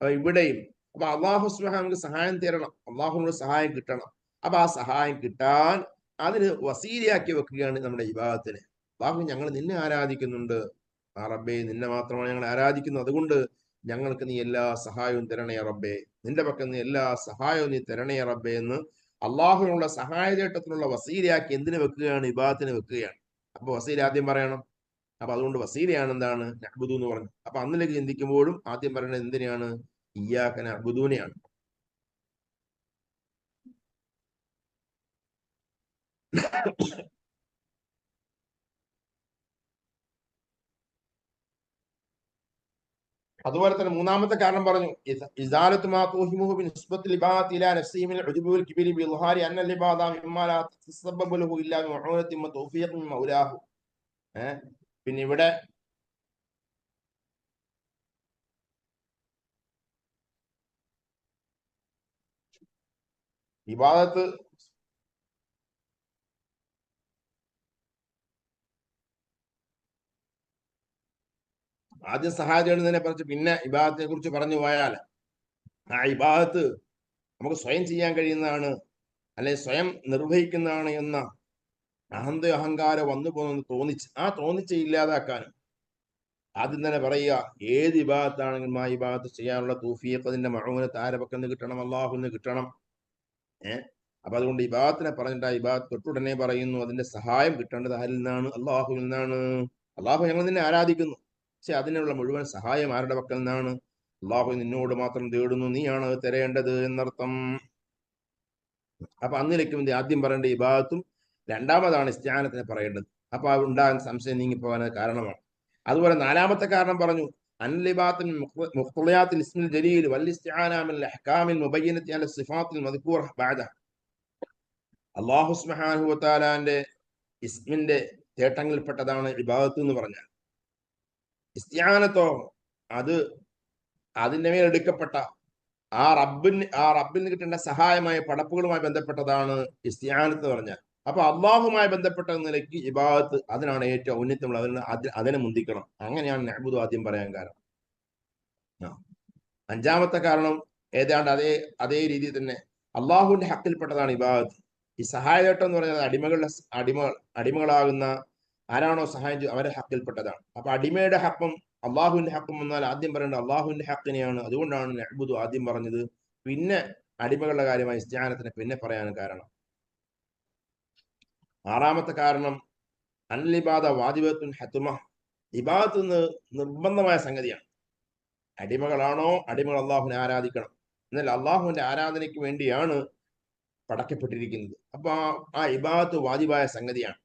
അപ്പൊ ഇവിടെയും അപ്പൊ അള്ളാഹു സുബ്ഹാനഹു സഹായം തരണം, അള്ളാഹുവിനോട് സഹായം കിട്ടണം. അപ്പൊ ആ സഹായം കിട്ടാൻ അതിന് വസീലയാക്കി വെക്കുകയാണ് നമ്മുടെ ഇബാദത്തിനെ. അള്ളാഹു, ഞങ്ങൾ നിന്നെ ആരാധിക്കുന്നുണ്ട്, ആ റബ്ബേ നിന്നെ മാത്രമാണ് ഞങ്ങൾ ആരാധിക്കുന്നത്, അതുകൊണ്ട് ഞങ്ങൾക്ക് നീ എല്ലാ സഹായവും തരണേ റബ്ബേ, നിന്റെ പക്കൽ നീ എല്ലാ സഹായവും നീ തരണേ റബ്ബേ എന്ന് അള്ളാഹുവിനുള്ള സഹായതേട്ടത്തിനുള്ള വസീലയാക്കി എന്തിനു വെക്കുകയാണ്? ഇബാദത്തിന് വെക്കുകയാണ്. അപ്പൊ വസീല ആദ്യം പറയണം. അപ്പൊ അതുകൊണ്ട് വസീലയാണ് എന്താണ് നഅ്ബുദു എന്ന് പറഞ്ഞു. അപ്പൊ അന്നിലേക്ക് ചിന്തിക്കുമ്പോഴും ആദ്യം പറയുന്നത് എന്തിനാണ്? ഇയ്യാക നഅ്ബുദൂനെയാണ്. അതുപോലെ തന്നെ മൂന്നാമത്തെ കാരണം പറഞ്ഞു ഇസാലത്തു മാ തൂഹിമുഹു ബിനിസ്ബത്തിൽ ഇബാദത്തി ഇലാ നഫ്സിഹി മിനൽ ഉജ്ബി വൽ കിബ്രി ബിഇൽഹാരി അന്ന ഇബാദ മിമ്മാ ലാ തസബ്ബബു ലഹു ഇല്ലാ ബിമഊനത്തിൻ വ തൗഫീഖിൻ മിൻ മൗലാഹു. പിന്നെ ഇവിടെ ഇബാദത്ത് ആദ്യം സഹായം തേടുന്നതിനെ കുറിച്ച് പിന്നെ ഇബാദത്തിനെ കുറിച്ച് പറഞ്ഞു പോയാൽ ആ ഇബാദത്ത് നമുക്ക് സ്വയം ചെയ്യാൻ കഴിയുന്നതാണ്, അല്ലെങ്കിൽ സ്വയം നിർവഹിക്കുന്നതാണ് എന്ന അഹങ്കാരം വന്നു പോകുന്ന തോന്നിച്ച് ആ തോന്നിച്ച് ഇല്ലാതാക്കാനും ആദ്യം തന്നെ പറയുക ഏത് ഇബാദത്താണെങ്കിലും ആ ഇബാദത്ത് ചെയ്യാനുള്ള തൗഫീഖ് അതിന്റെ മഅൂനത്ത് ആരപക്കന്ന് കിട്ടണം, അള്ളാഹുന്ന് കിട്ടണം. അപ്പൊ അതുകൊണ്ട് ഇബാദത്തിനെ പറഞ്ഞിട്ട് ആ ഇബാദത്ത് തൊട്ടുടനെ പറയുന്നു അതിന്റെ സഹായം കിട്ടേണ്ടത് ആരിൽ നിന്നാണ്? അള്ളാഹുവിൽ നിന്നാണ്. അള്ളാഹു ഞങ്ങൾ നിന്നെ ആരാധിക്കുന്നു, പക്ഷെ അതിനുള്ള മുഴുവൻ സഹായം ആരുടെ പക്കൽ നിന്നാണ്? അള്ളാഹു നിന്നോട് മാത്രം തേടുന്നു, നീയാണ് തരേണ്ടത് എന്നർത്ഥം. അപ്പൊ അന്നിലേക്കും ആദ്യം പറയേണ്ട ഇബാദത്തും രണ്ടാമതാണ് ഇസ്തിആനത്തിനെ പറയേണ്ടത്. അപ്പൊ ഉണ്ടാകുന്ന സംശയം നീങ്ങിപ്പോകാൻ കാരണമാണ്. അതുപോലെ നാലാമത്തെ കാരണം പറഞ്ഞു അൻലിബാത്തിൻ മുഖ്തളിയാത്തിൽ ഇസ്മിൽ ജലീൽ വൽ ഇസ്തിആന മിൻ അഹ്കാമിൽ മുബയ്യനത്തി അല സിഫാത്തിൽ മദ്കൂറ ബഅദ. അല്ലാഹു സുബ്ഹാനഹു വ തആലാന്റെ ഇസ്മിന്റെ തേട്ടങ്ങളിൽപ്പെട്ടതാണ് ഇബാദത്ത് എന്ന് പറഞ്ഞാൽ. ഇസ്തിആനത്തോ അത് അതിന്റെ മേൽ എടുക്കപ്പെട്ട ആ റബ്ബിന് കിട്ടേണ്ട സഹായമായ പടപ്പുകളുമായി ബന്ധപ്പെട്ടതാണ് ഇസ്തിആനത്ത് എന്ന് പറഞ്ഞാൽ. അപ്പൊ അള്ളാഹുമായി ബന്ധപ്പെട്ട നിലയ്ക്ക് ഇബാദത്ത് അതിനാണ് ഏറ്റവും ഔന്നത്യമുള്ള, അതിനെ മുന്തിക്കണം. അങ്ങനെയാണ് നഅ്ബുദു ആദ്യം പറയാൻ കാരണം. അഞ്ചാമത്തെ കാരണം ഏതാണ്ട് അതേ രീതിയിൽ തന്നെ അള്ളാഹുവിന്റെ ഹക്കിൽപ്പെട്ടതാണ് ഇബാദത്ത്. ഈ സഹായതേട്ടം എന്ന് പറയുന്നത് അടിമകളാകുന്ന ആരാണോ സഹായം അവരെ ഹക്കിൽപ്പെട്ടതാണ്. അപ്പൊ അടിമയുടെ ഹക്കും അള്ളാഹുവിന്റെ ഹക്കും വന്നാൽ ആദ്യം പറയേണ്ടത് അള്ളാഹുവിന്റെ ഹക്കിനെയാണ്. അതുകൊണ്ടാണ് നഅ്ബുദു ആദ്യം പറഞ്ഞത്, പിന്നെ അടിമകളുടെ കാര്യമായി ഇസ്തിആനത്തിനെ പിന്നെ പറയാൻ കാരണം. ആറാമത്തെ കാരണം അൻലിബാദ വാജിബത്തുൻ ഹത്തുമ, ഇബാദത്ത് നിർബന്ധമായ സംഗതിയാണ്. അടിമകളാണോ അടിമകൾ അള്ളാഹുവിനെ ആരാധിക്കണം, എന്നാൽ അള്ളാഹുവിന്റെ ആരാധനയ്ക്ക് വേണ്ടിയാണ് പടക്കപ്പെട്ടിരിക്കുന്നത്. അപ്പൊ ആ ഇബാദത്ത് വാജിബായ സംഗതിയാണ്.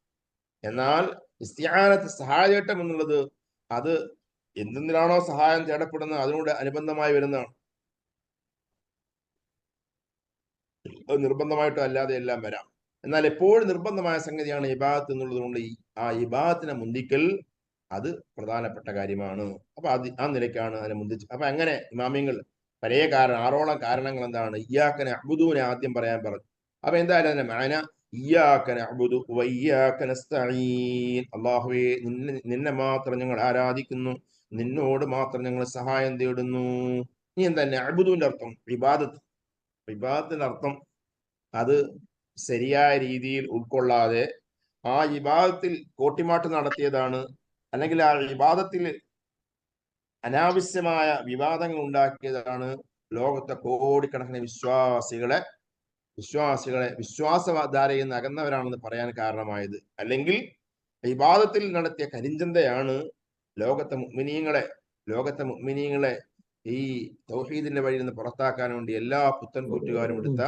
എന്നാൽ ഇസ്തിആനത്ത് സഹായതേട്ടം എന്നുള്ളത് അത് എന്തിനാണോ സഹായം തേടപ്പെടുന്നത് അതിനോട് അനുബന്ധമായി വരുന്നതാണ്. അത് നിർബന്ധമായിട്ടും അല്ലാതെ എല്ലാം വരാം. എന്നാൽ എപ്പോഴും നിർബന്ധമായ സംഗതിയാണ് ഇബാദത്ത് എന്നുള്ളത് കൊണ്ട് ആ ഇബാദത്തിനെ മുന്തിക്കൽ അത് പ്രധാനപ്പെട്ട കാര്യമാണ്. അപ്പൊ ആ നിലയ്ക്കാണ് അതിനെ മുന്തിച്ച്. അപ്പൊ അങ്ങനെ ഇമാമിയങ്ങൾ പല ആറോളം കാരണങ്ങൾ എന്താണ് ഇയ്യാക നഅ്ബുദുവിനെ ആദ്യം പറയാൻ പറഞ്ഞു. അപ്പൊ എന്തായാലും അതിന്റെ മഅന ഇയ്യാക നഅ്ബുദു വ ഇയ്യാക നസ്തഈൻ, അല്ലാഹുവേ നിന്നെ മാത്രം ഞങ്ങൾ ആരാധിക്കുന്നു, നിന്നോട് മാത്രം ഞങ്ങൾ സഹായം തേടുന്നു. ഇനി എന്താ നഅ്ബുദുവിന്റെ അർത്ഥം? ഇബാദത്തിന്റെ അർത്ഥം അത് ശരിയായ രീതിയിൽ ഉൾക്കൊള്ളാതെ ആ ഇബാദത്തിൽ കോട്ടിമാട്ട് നടത്തിയതാണ്, അല്ലെങ്കിൽ ആ ഇബാദത്തിൽ അനാവശ്യമായ വിവാദങ്ങൾ ഉണ്ടാക്കിയതാണ് ലോകത്തെ കോടിക്കണക്കിന് വിശ്വാസധാരയിൽ നിന്ന് അകന്നവരാണെന്ന് പറയാൻ കാരണമായത്. അല്ലെങ്കിൽ ഇബാദത്തിൽ നടത്തിയ കരിഞ്ചന്തയാണ് ലോകത്തെ മുഅ്മിനീങ്ങളെ ഈ തൗഹീദിന്റെ വഴിയിൽ നിന്ന് പുറത്താക്കാൻ വേണ്ടി എല്ലാ പുത്തൻ കൂറ്റുകാരും എടുത്ത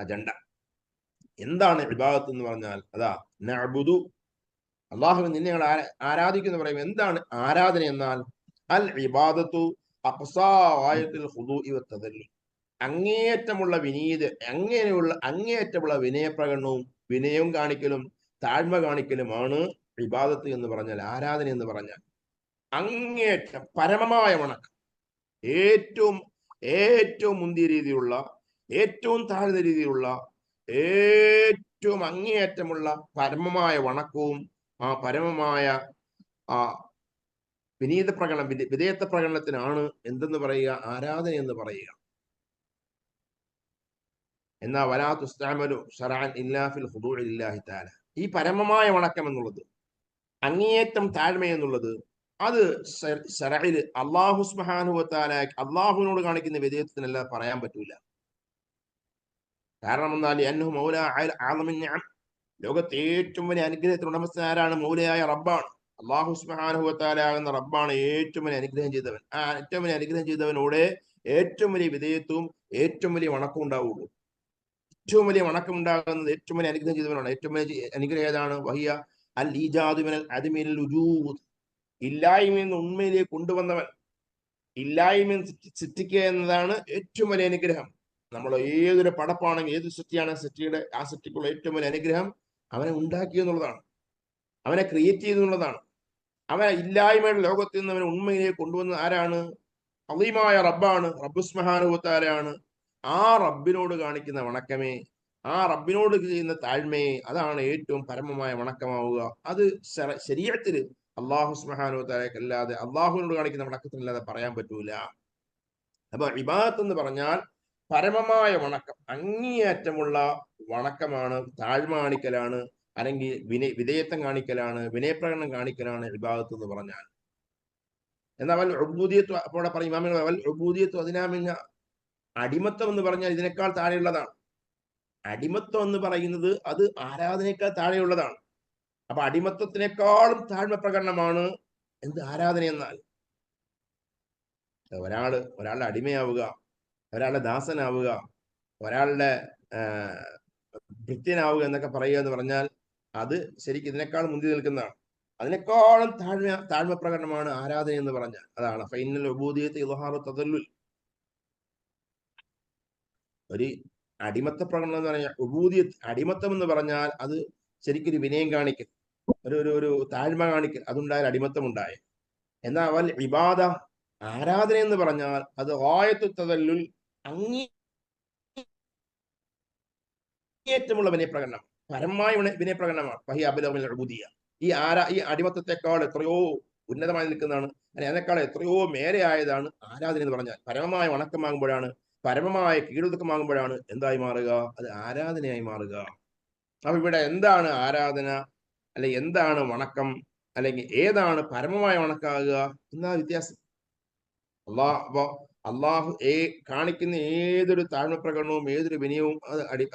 അജണ്ട. എന്താണ് ഇബാദത്ത് എന്ന് പറഞ്ഞാൽ? അതാ നഅ്ബുദു, അല്ലാഹുവിനെ നിന്നെ ഞങ്ങൾ ആരാധിക്കുന്നു പറയും. എന്താണ് ആരാധന എന്നാൽ? അൽ ഇബാദത്തു അഖ്സാ ഗായത്തുൽ ഖുദൂഇ വത്തദല്ലി, അങ്ങേയറ്റമുള്ള വിനയപ്രകടനവും വിനയം കാണിക്കലും താഴ്മ കാണിക്കലുമാണ് ഇബാദത്ത് എന്ന് പറഞ്ഞാൽ, ആരാധന എന്ന് പറഞ്ഞാൽ. അങ്ങേയറ്റം പരമമായ വണക്കം, ഏറ്റവും മുന്തിയ രീതിയിലുള്ള, ഏറ്റവും താഴ്ന്ന രീതിയിലുള്ള, ഏറ്റവും അങ്ങേയറ്റമുള്ള പരമമായ വണക്കവും ആ പരമമായ ആ വിധേയത്വ പ്രകടനത്തിനാണ് എന്തെന്ന് പറയുക? ആരാധന എന്ന് പറയുക. എന്നാ വലാ തുസ്തഅമലു ശറഅൻ ഇല്ലാ ഫിൽ ഖുദൂഇ ലില്ലാഹി തആല, ഈ പരമമായ വണക്കം എന്നുള്ളത്, അങ്ങേയറ്റം താഴ്മ എന്നുള്ളത്, അത് ശറഇൽ അല്ലാഹു സുബ്ഹാനഹു വ തആല അല്ലാഹുവിനോട് കാണിക്കുന്ന വിധേയത്വത്തിനല്ല പറയാൻ പറ്റൂല. കാരണം എന്നാൽ അന്നഹു മൗല ആലമിൻ നിഅം, ലോകത്തെ ഏറ്റവും വലിയ അനുഗ്രഹത്തിന് ഉടമസ്ഥൻ ആരാണ്? മൗലയായ റബ്ബാണ്. അല്ലാഹു സുബ്ഹാനഹു വ തആല ആകുന്ന റബ്ബാണ് ഏറ്റവും വലിയ അനുഗ്രഹം ചെയ്തവൻ. ആ ഏറ്റവും വലിയ അനുഗ്രഹം ചെയ്തവനോട് ഏറ്റവും വലിയ വിധേയത്വവും ഏറ്റവും വലിയ വണക്കവും ഉണ്ടാവുള്ളൂ. ഏറ്റവും വലിയ വണക്കം ഉണ്ടാകുന്നത് ഏറ്റവും വലിയ അനുഗ്രഹം ചെയ്തവനാണ്. ഏറ്റവും വലിയ അനുഗ്രഹം ഏതാണ്? വഹിയ അൽ ഈജാദു മിനൽ അദ്മി ഇലൽ വുജൂദ്, ഇല്ലായ്മയിൽ നിന്ന് ഉണ്മയിലേക്ക് കൊണ്ടുവന്നവൻ. ഇല്ലായ്മ സൃഷ്ടിക്കുക എന്നതാണ് ഏറ്റവും വലിയ അനുഗ്രഹം. നമ്മൾ ഏതൊരു പടപ്പാണെങ്കിൽ ഏത് സൃഷ്ടിയാണ് ആ സൃഷ്ടിക്കുള്ള ഏറ്റവും വലിയ അനുഗ്രഹം അവനെ ഉണ്ടാക്കി എന്നുള്ളതാണ്, അവനെ ക്രിയേറ്റ് ചെയ്തു എന്നുള്ളതാണ്. അവൻ ഇല്ലായ്മയുടെ ലോകത്തിൽ നിന്ന് അവനെ ഉണ്മയിലേക്ക് കൊണ്ടുവന്നത് ആരാണ്? അളീമായ റബ്ബാണ്, റബ്ബ് സുബ്ഹാനഹു വ തആലയാണ്. ആ റബ്ബിനോട് കാണിക്കുന്ന വണക്കമേ, ആ റബ്ബിനോട് ചെയ്യുന്ന താഴ്മയെ, അതാണ് ഏറ്റവും പരമമായ വണക്കമാവുക. അത് ശരീഅത്തിൽ അള്ളാഹു സുബ്ഹാനഹു വ തആലയല്ലാതെ അള്ളാഹുവിനോട് കാണിക്കുന്ന വണക്കത്തിനല്ലാതെ പറയാൻ പറ്റൂല. അപ്പൊ ഇബാദത്ത് എന്ന് പറഞ്ഞാൽ പരമമായ വണക്കം, അങ്ങേയറ്റമുള്ള വണക്കമാണ്, താഴ്മ കാണിക്കലാണ്, അല്ലെങ്കിൽ വിധേയത്വം കാണിക്കലാണ്, വിനയപ്രകടനം കാണിക്കലാണ് ഇബാദത്ത് എന്ന് പറഞ്ഞാൽ. എന്നാൽ വൽ ഉബൂദിയത്ത്, അപ്പോൾ പറയും ഇമാമികൾ, വൽ ഉബൂദിയത്ത് അതിനാമിന്ന, അടിമത്തം എന്ന് പറഞ്ഞാൽ ഇതിനേക്കാൾ താഴെയുള്ളതാണ്. അടിമത്തം എന്ന് പറയുന്നത് അത് ആരാധനയേക്കാൾ താഴെയുള്ളതാണ്. അപ്പൊ അടിമത്തത്തിനേക്കാളും താഴ്മ പ്രകടനമാണ് എന്ത്? ആരാധന. എന്നാൽ ഒരാളുടെ അടിമയാവുക, ഒരാളുടെ ദാസനാവുക, ഒരാളുടെ ഭൃത്യനാവുക എന്നൊക്കെ പറയുക എന്ന് പറഞ്ഞാൽ അത് ശരിക്കും ഇതിനേക്കാൾ മുന്തി നിൽക്കുന്നതാണ്. അതിനേക്കാളും താഴ്മ പ്രകടനമാണ് ആരാധന എന്ന് പറഞ്ഞാൽ. അതാണ് ഫൈനൽ ഉബൂദിയത്ത് ഇദ്ഹാറു തദല്ലുൽ. ഒരു അടിമത്ത പ്രകടനം എന്ന് പറഞ്ഞാൽ ഉബൂദിയത്ത്, അടിമത്തം എന്ന് പറഞ്ഞാൽ അത് ശരിക്കൊരു വിനയം കാണിക്കൽ, ഒരു താഴ്മ കാണിക്കൽ, അതുണ്ടായാൽ അടിമത്തം ഉണ്ടായ. എന്നാൽ അവൽ ഇബാദ, ആരാധന എന്ന് പറഞ്ഞാൽ അത് ഗായത്തു തദല്ലുൽ, അങ്ങേയറ്റമുള്ള വിനയപ്രകടനം, പരമമായ വിനയപ്രകടനമാണ്. വഹി അബ്ലഗുൽ ഉബൂദിയ. ഈ അടിമത്തത്തെക്കാൾ എത്രയോ ഉന്നതമായി നിൽക്കുന്നതാണ്, അതിനേക്കാൾ എത്രയോ മേലെയായതാണ് ആരാധന എന്ന് പറഞ്ഞാൽ. പരമമായ വണക്കമാകുമ്പോഴാണ്, പരമമായ കീഴൊതുക്കമാകുമ്പോഴാണ് എന്തായി മാറുക? അത് ആരാധനയായി മാറുക. അപ്പൊ ഇവിടെ എന്താണ് ആരാധന, അല്ലെങ്കിൽ എന്താണ് വണക്കം, അല്ലെങ്കിൽ ഏതാണ് പരമമായ വണക്കാകുക എന്നാ വ്യത്യാസം. അള്ളാഹു കാണിക്കുന്ന ഏതൊരു താഴ്മ പ്രകടനവും ഏതൊരു വിനയവും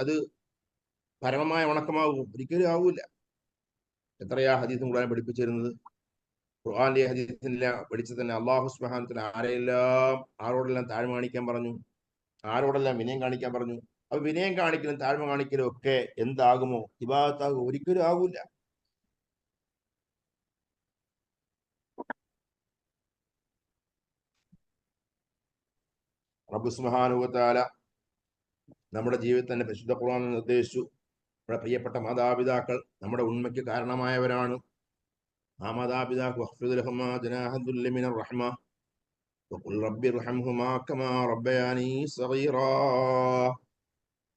അത് പരമമായ വണക്കമാകും? ഒരിക്കലും ആവൂല. എത്രയാ ഹദീസ് ഖുർആൻ പഠിപ്പിച്ചിരുന്നത്? ഖുർആനിലെ ഹദീസിനെല്ലാം പഠിച്ചു തന്നെ അള്ളാഹു സുബ്ഹാനഹു വ തആല ആരോടെല്ലാം താഴ്മ കാണിക്കാൻ പറഞ്ഞു, ആരോടെല്ലാം വിനയം കാണിക്കാൻ പറഞ്ഞു. അപ്പൊ വിനയം കാണിക്കലും താഴ്മ കാണിക്കലും ഒക്കെ എന്താകുമോ? ഇബാദത്താകുമോ? ഒരിക്കലും ആകൂല. റബ്ബ് സുബ്ഹാനഹു വ തആല നമ്മുടെ ജീവിതത്തിൽ തന്നെ പരിശുദ്ധ ഖുർആൻ നിർദ്ദേശിച്ചു, നമ്മുടെ പ്രിയപ്പെട്ട മാതാപിതാക്കൾ നമ്മുടെ ഉണ്മയ്ക്ക് കാരണമായവരാണ്. ആ മാതാപിതാക്കൾ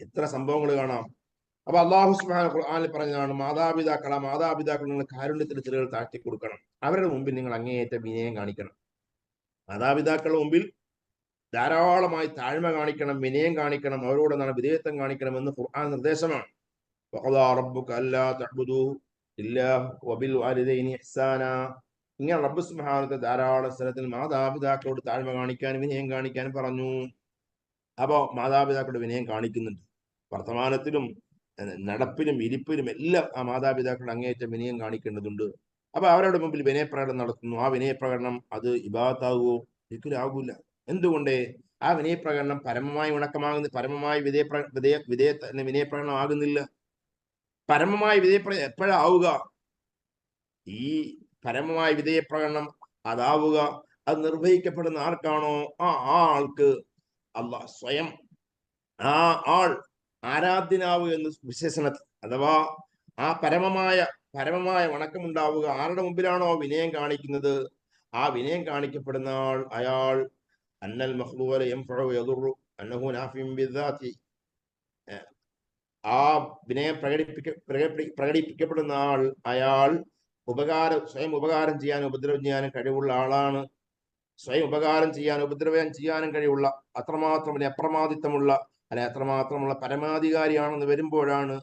എത്ര സംഭവങ്ങൾ കാണാം. അപ്പൊ അള്ളാഹു സുബ്ഹാനഹു ഖുർആനിൽ പറഞ്ഞതാണ്, മാതാപിതാക്കൾ, ആ മാതാപിതാക്കൾ നിങ്ങൾ കാരുണ്യത്തിന്റെ ചിറകുകൾ താഴ്ത്തി കൊടുക്കണം. അവരുടെ മുമ്പിൽ നിങ്ങൾ അങ്ങേയറ്റം വിനയം കാണിക്കണം. മാതാപിതാക്കളുടെ മുമ്പിൽ ധാരാളമായി താഴ്മ കാണിക്കണം, വിനയം കാണിക്കണം, അവരോട് എന്താണ്? വിധേയത്വം കാണിക്കണം എന്ന് ഖുർആൻ നിർദ്ദേശമാണ്. ഇങ്ങനെ റബ്ബ് സുബ്ഹാനഹു ധാരാളം സ്ഥലത്തിൽ മാതാപിതാക്കളോട് താഴ്മ കാണിക്കാനും വിനയം കാണിക്കാനും പറഞ്ഞു. അപ്പോ മാതാപിതാക്കളുടെ വിനയം കാണിക്കുന്നുണ്ട്. വർത്തമാനത്തിലും നടപ്പിലും ഇരിപ്പിലും എല്ലാം ആ മാതാപിതാക്കളുടെ അങ്ങേയറ്റം വിനയം കാണിക്കേണ്ടതുണ്ട്. അപ്പൊ അവരുടെ മുമ്പിൽ വിനയപ്രകടനം നടത്തുന്നു. ആ വിനയപ്രകടനം അത് ഇബാദത്താകുമോ? ഒരിക്കലും ആകൂല. എന്തുകൊണ്ട്? ആ വിനയപ്രകടനം പരമമായി ഉണക്കമാകുന്ന, പരമമായി വിനയപ്രകടനം ആകുന്നില്ല. പരമമായ വിധേയപ്രകടനം എപ്പോഴാവുക? ഈ പരമമായ വിധേയപ്രകടനം അതാവുക, അത് നിർവഹിക്കപ്പെടുന്ന ആർക്കാണോ ആ ആൾക്ക് അള്ളാഹ് സ്വയം, ആ ആൾ ആരാധ്യനാവുക എന്ന് വിശേഷണത്തിൽ, അഥവാ ആ പരമമായ വണക്കമുണ്ടാവുക ആരുടെ മുമ്പിലാണോ വിനയം കാണിക്കുന്നത്, ആ വിനയം കാണിക്കപ്പെടുന്ന ആൾ, അയാൾ അന്നൽ മഖ്ലൂഖ യൻഫഉ യദുറു അന്നഹു നാഫിഉൻ ബിദാതി, ആ വിനയം പ്രകടിപ്പിക്കപ്പെടുന്ന ആൾ, അയാൾ സ്വയം ഉപകാരം ചെയ്യാനും ഉപദ്രവം ചെയ്യാനും കഴിവുള്ള ആളാണ്. സ്വയം ഉപകാരം ചെയ്യാനും ഉപദ്രവം ചെയ്യാനും കഴിവുള്ള, അത്രമാത്രം അപ്രമാദിത്വമുള്ള, അല്ലെ അത്രമാത്രമുള്ള പരമാധികാരിയാണെന്ന് വരുമ്പോഴാണ്,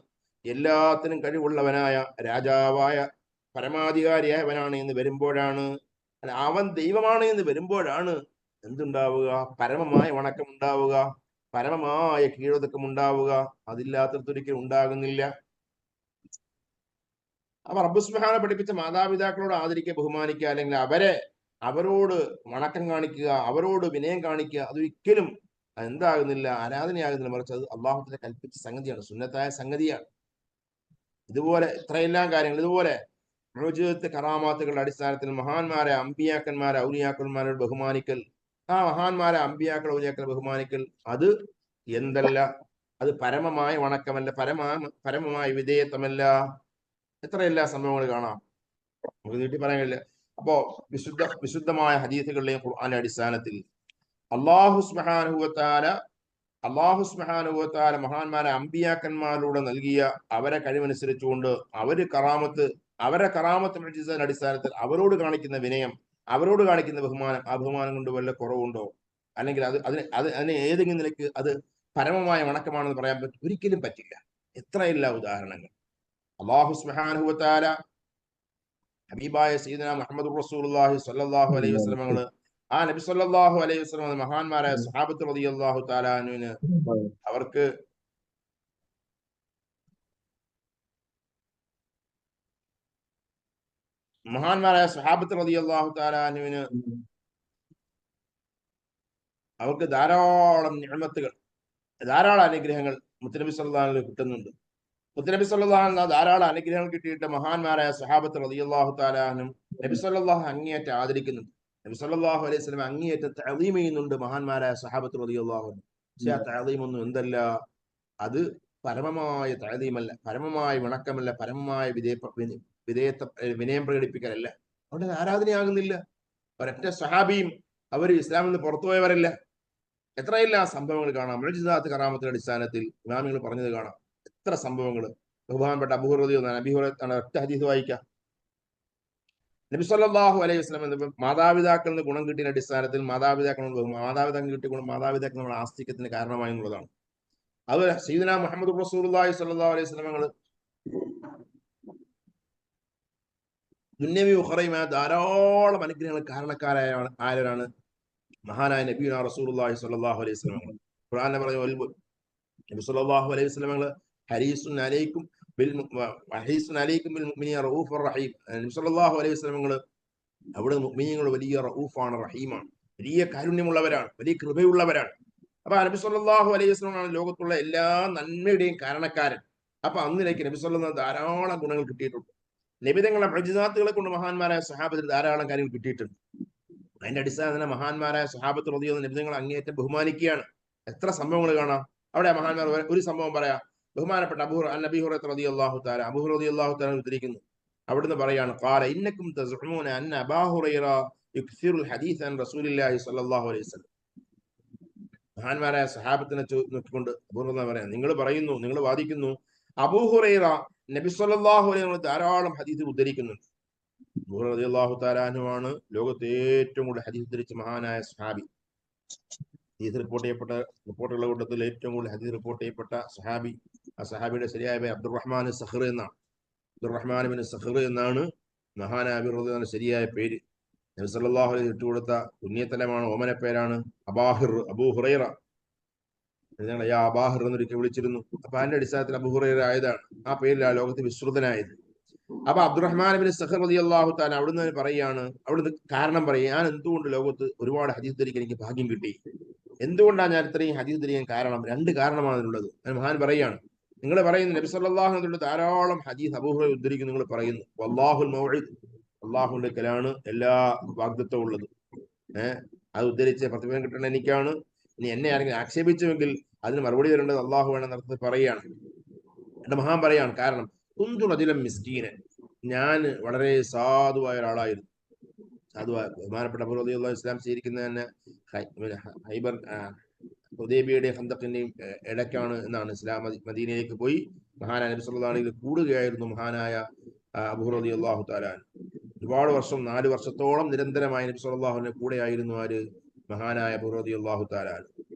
എല്ലാത്തിനും കഴിവുള്ളവനായ രാജാവായ പരമാധികാരിയായവനാണ് എന്ന് വരുമ്പോഴാണ്, അല്ല അവൻ ദൈവമാണ് എന്ന് വരുമ്പോഴാണ് എന്തുണ്ടാവുക? പരമമായ വണക്കം ഉണ്ടാവുക, പരമമായ കീഴൊതുക്കം ഉണ്ടാവുക. അതില്ലാത്തൊരിക്കലും ഉണ്ടാകുന്നില്ല. അപ്പൊ റബ്ബ് സുബ്ഹാനഹു പഠിപ്പിച്ച മാതാപിതാക്കളോട് ആദരിക്കുക, ബഹുമാനിക്കുക, അല്ലെങ്കിൽ അവരോട് വണക്കം കാണിക്കുക, അവരോട് വിനയം കാണിക്കുക, അതൊരിക്കലും എന്താകുന്നില്ല? ആരാധനയാകുന്നില്ല. മറിച്ച് അത് അള്ളാഹുവിനെ കൽപ്പിച്ച സംഗതിയാണ്, സുന്നത്തായ സംഗതിയാണ്. ഇതുപോലെ ഇത്രയെല്ലാം കാര്യങ്ങൾ, ഇതുപോലെ മുഅ്ജിസത്ത് കറാമാത്തുകളുടെ അടിസ്ഥാനത്തിൽ മഹാന്മാരെ, അമ്പിയാക്കന്മാരെ, ഔലിയാക്കന്മാരോട് ബഹുമാനിക്കൽ, ആ മഹാന്മാരെ അമ്പിയാക്കൾ ഔലിയാക്കളെ ബഹുമാനിക്കൽ അത് എന്തല്ല, അത് പരമമായ വണക്കമല്ല, പരമമായ വിധേയത്വമല്ല. എത്രയെല്ലാ സംഭവങ്ങൾ കാണാം, നമുക്ക് നീട്ടി പറയാൻ കഴിയില്ല. അപ്പോ വിശുദ്ധമായ ഹദീസുകളുടെയും ഖുർആന്റെ അടിസ്ഥാനത്തിൽ അല്ലാഹു സുബ്ഹാനഹു വ തആല മഹാന്മാരെ അമ്പിയാക്കന്മാരിലൂടെ നൽകിയ അവരെ കഴിവനുസരിച്ചുകൊണ്ട് അവരെ കറാമത്ത് മുഅ്ജിസയുടെ അടിസ്ഥാനത്തിൽ അവരോട് കാണിക്കുന്ന വിനയം, അവരോട് കാണിക്കുന്ന ബഹുമാനം, ആ ബഹുമാനം കൊണ്ട് വല്ല കുറവുണ്ടോ? അല്ലെങ്കിൽ അതിന് ഏതെങ്കിലും നിലയ്ക്ക് അത് പരമമായ വണക്കമാണെന്ന് പറയാൻ പറ്റും? ഒരിക്കലും പറ്റില്ല. എത്രയില്ല ഉദാഹരണങ്ങൾ. അല്ലാഹു സുബ്ഹാനഹു വ തആല ഹബീബായ സയ്യിദുനാ മുഹമ്മദ് റസൂലുള്ളാഹി സ്വല്ലല്ലാഹു അലൈഹി വസല്ലം ആ നബി സല്ലല്ലാഹു അലൈഹി വസല്ലം മഹാന്മാരായ സ്വഹാബത്ത് റളിയല്ലാഹു തആല അൻഹുവിന് അവർക്ക് മഹാന്മാരായ സ്വഹാബത്ത് റളിയല്ലാഹു തആല അൻഹുവിന് അവർക്ക് ധാരാളം നിഅമത്തുകൾ, ധാരാളം അനുഗ്രഹങ്ങൾ മുത്തനബി സല്ലല്ലാഹു അലൈഹി വസല്ലം കിട്ടുന്നുണ്ട്. മുത്തനബി സല്ലല്ലാഹു അലൈഹി വസല്ലം ധാരാളം അനുഗ്രഹങ്ങൾ കിട്ടിയിട്ട് മഹാന്മാരായ സ്വഹാബത്ത് റളിയല്ലാഹു തആല അൻഹും നബി സല്ലല്ലാഹു അങ്ങേയറ്റം ആദരിക്കുന്നുണ്ട്. നബി സല്ലല്ലാഹു അലൈഹി വസല്ലം അങ്ങേയറ്റം തഅദീം ചെയ്യുന്നുണ്ട് മഹാന്മാരായ സ്വഹാബത്ത് റളിയല്ലാഹു അൻഹും. പക്ഷേ ആ തഅദീം ഒന്നും എന്തല്ല, അത് പരമമായ തഅദീമല്ല, പരമമായ വണക്കമല്ല, പരമമായ വിനയം പ്രകടിപ്പിക്കലല്ല, അവിടെ ആരാധനയാകുന്നില്ല. ഒരൊറ്റ സഹാബിയും അവർ ഇസ്ലാമിൽ നിന്ന് പുറത്തുപോയവരല്ല. എത്രയെല്ലാം സംഭവങ്ങൾ കാണാം. മുഅ്ജിസാത്ത് കറാമത്തിന്റെ അടിസ്ഥാനത്തിൽ ഇമാമികൾ പറഞ്ഞത് കാണാം. എത്ര സംഭവങ്ങൾ. ബഹുമാനപ്പെട്ട അബൂ ഹുറൈറ ഒറ്റ ഹദീസ് വായിക്കാം. നബി സല്ലല്ലാഹു അലൈഹി വസല്ലം മാതാപിതാക്കളിൽ നിന്ന് ഗുണം കിട്ടിയ അടിസ്ഥാനത്തിൽ മാതാപിതാക്കൾ കിട്ടിയ ഗുണം മാതാപിതാക്കൾ നമ്മുടെ ആസ്തിക്യത്തിന് കാരണമായി എന്നുള്ളതാണ്. അത് സയ്യിദുനാ മുഹമ്മദ് റസൂലുള്ളാഹി സ്വല്ലല്ലാഹു അലൈഹി വസല്ലം ദുന്യവി ഉഖറയുമായ ധാരാളം അനുഗ്രഹങ്ങൾ കാരണക്കാരായ ആരാണ്? മഹാനായ നബിയുനാ റസൂലുള്ളാഹി സ്വല്ലല്ലാഹു അലൈഹി വസല്ലം. ഖുർആനിൽ പറഞ്ഞു നബി സല്ലല്ലാഹു അലൈഹി വസല്ലം ഹരീസുൻ അലൈക്കും ബിൽ മുഅ്മിനീന റഊഫുർ റഹീം. നബി സല്ലല്ലാഹു അലൈഹി വസല്ലം അവിടെ മുഅ്മിനീങ്ങൾ വലിയ റഊഫാണ്, റഹീമാണ്, വലിയ കാരുണ്യമുള്ളവരാണ്, വലിയ കൃപയുള്ളവരാണ്. അപ്പൊ നബി സല്ലല്ലാഹു അലൈഹി വസല്ലം ആണ് ലോകത്തുള്ള എല്ലാ നന്മയുടെയും കാരണക്കാരൻ. അപ്പൊ അന്നിലേക്ക് നബി സല്ലല്ലാഹു ധാരാളം ഗുണങ്ങൾ കിട്ടിയിട്ടുണ്ട്. നബിതങ്ങളുടെ മുഅ്ജിസാത്തുകളെ കൊണ്ട് മഹാന്മാരായ സ്വഹാബത്തിന് ധാരാളം കാര്യങ്ങൾ കിട്ടിയിട്ടുണ്ട്. അതിന്റെ അടിസ്ഥാനത്തിൽ മഹാന്മാരായ സ്വഹാബത്ത് റളിയല്ലാഹു അൻഹും നബിതങ്ങളെ അങ്ങേയറ്റം ബഹുമാനിക്കുകയാണ്. എത്ര സംഭവങ്ങൾ കാണാം അവിടെ. മഹാന്മാർ ഒരു സംഭവം പറയാം. ബഹുമാനപ്പെട്ട അബൂ ഹുറൈറ റളിയല്ലാഹു തആല ഉദ്ധരിക്കുന്നു. അവിടുന്ന് പറയാണ്, ഖാല ഇന്നകും തസ്ഉമൂന അന്ന അബൂ ഹുറൈറ യുക്സിറുൽ ഹദീസ് അൻ റസൂലില്ലാഹി സ്വല്ലല്ലാഹു അലൈഹി വസല്ലം. മഹാന്മാരായ സഹാബത്തിനെ നോക്കിക്കൊണ്ട് അബൂ ഹുറൈറ പറയാം, നിങ്ങൾ വാദിക്കുന്നു അബൂ ഹുറൈറ നബി സല്ലല്ലാഹു അലൈഹി വസല്ലം ധാരാളം ഹദീസ് ഉദ്ധരിക്കുന്നുണ്ട്. അബൂ ഹുറൈറ റളിയല്ലാഹു തആല അൻഹുവാണ് ലോകത്തെ ഏറ്റവും കൂടുതൽ ഹദീസ് ഉദ്ധരിച്ച മഹാനായ സ്വഹാബി. ഹദീസ് റിപ്പോർട്ടുകളുടെ കൂട്ടത്തിൽ ഏറ്റവും കൂടുതൽ ഹദീസ് റിപ്പോർട്ട് ചെയ്യപ്പെട്ട സ്വഹാബി. ആ സ്വഹാബിയുടെ ശരിയായ പേര് അബ്ദുറഹ്മാൻ സഖർ എന്നാണ്. അബ്ദുറഹ്മാൻ ബിൻ സഖർ എന്നാണ് മഹാനായ അബൂ ഹുറൈറയുടെ ശരിയായ പേര്. നബി സല്ലല്ലാഹു അലൈഹി വസല്ലം ഇട്ടുകൊടുത്ത പുണ്യതലമാണ്, ഓമന പേരാണ് അബൂ ഹുറൈറ. ഞങ്ങൾ അബാഹിർ എന്നൊരിക്കൽ വിളിച്ചിരുന്നു. അപ്പൊ അതിന്റെ അടിസ്ഥാനത്തിൽ അബൂ ഹുറൈറ ആയതാണ്. ആ പേരിൽ ആ ലോകത്ത് വിശ്രുതനായത്. അപ്പൊ അബ്ദുറഹ്മാൻ ബിൻ സഖർ റളിയല്ലാഹു തആല അവിടുന്ന് പറയാണ്, അവിടുന്ന് കാരണം പറയും, ഞാൻ എന്തുകൊണ്ട് ലോകത്ത് ഒരുപാട് ഹദീസ് ധരിക്കാൻ എനിക്ക് ഭാഗ്യം കിട്ടി, എന്തുകൊണ്ടാണ് ഞാൻ ഇത്രയും ഹദീസ് ധരിക്കാൻ കാരണം? രണ്ട് കാരണമാണ് അതിനുള്ളത്. മഹാൻ പറയാണ്, നിങ്ങൾ പറയുന്നു നബി സല്ലല്ലാഹു അലൈഹി വസല്ലം ധാരാളം ഹദീസ് അബൂ ഹുറൈറ ഉദ്ധരിക്കുന്നു. നിങ്ങൾ പറയുന്നു വല്ലാഹുൽ മൗഇദ്, അള്ളാഹുവിന്റെ കലാണ് എല്ലാ വാഗ്ദത്തവും ഉള്ളത്. അത് ഉദ്ധരിച്ച് പ്രതിഫലം കിട്ടേണ്ട എനിക്കാണ്. ഇനി എന്നെ ആരെങ്കിലും ആക്ഷേപിച്ചുവെങ്കിൽ അതിന് മറുപടി തരേണ്ടത് അള്ളാഹു വേണമെന്ന് അർത്ഥത്തിൽ പറയുകയാണ്. എന്റെ മഹാൻ പറയാണ്, കാരണം കുന്തു റജുലൻ മിസ്കീനൻ, ഞാൻ വളരെ സാധുവായ ഒരാളായിരുന്നു. സാധുവായ ബഹുമാനപ്പെട്ട അബൂ റളിയല്ലാഹു ഇസ്ലാം സ്വീകരിക്കുന്നത് തന്നെ ഹൈബർ ഹുദൈബിയുടെയും ഖന്തഖിന്റെയും ഇടയ്ക്കാണ് എന്നാണ്. ഇസ്ലാം മദീനയിലേക്ക് പോയി മഹാനായ നബി സല്ലല്ലാഹു അലൈഹി വസല്ലം കൂടുകയായിരുന്നു മഹാനായ അബൂ റളിയല്ലാഹു തആല. ഒരുപാട് വർഷം, 4 വർഷത്തോളം നിരന്തരമായി നബി സല്ലല്ലാഹു അലൈഹി വസല്ലം കൂടെയായിരുന്നു ആര്? മഹാനായ അബൂ റളിയല്ലാഹു തആല.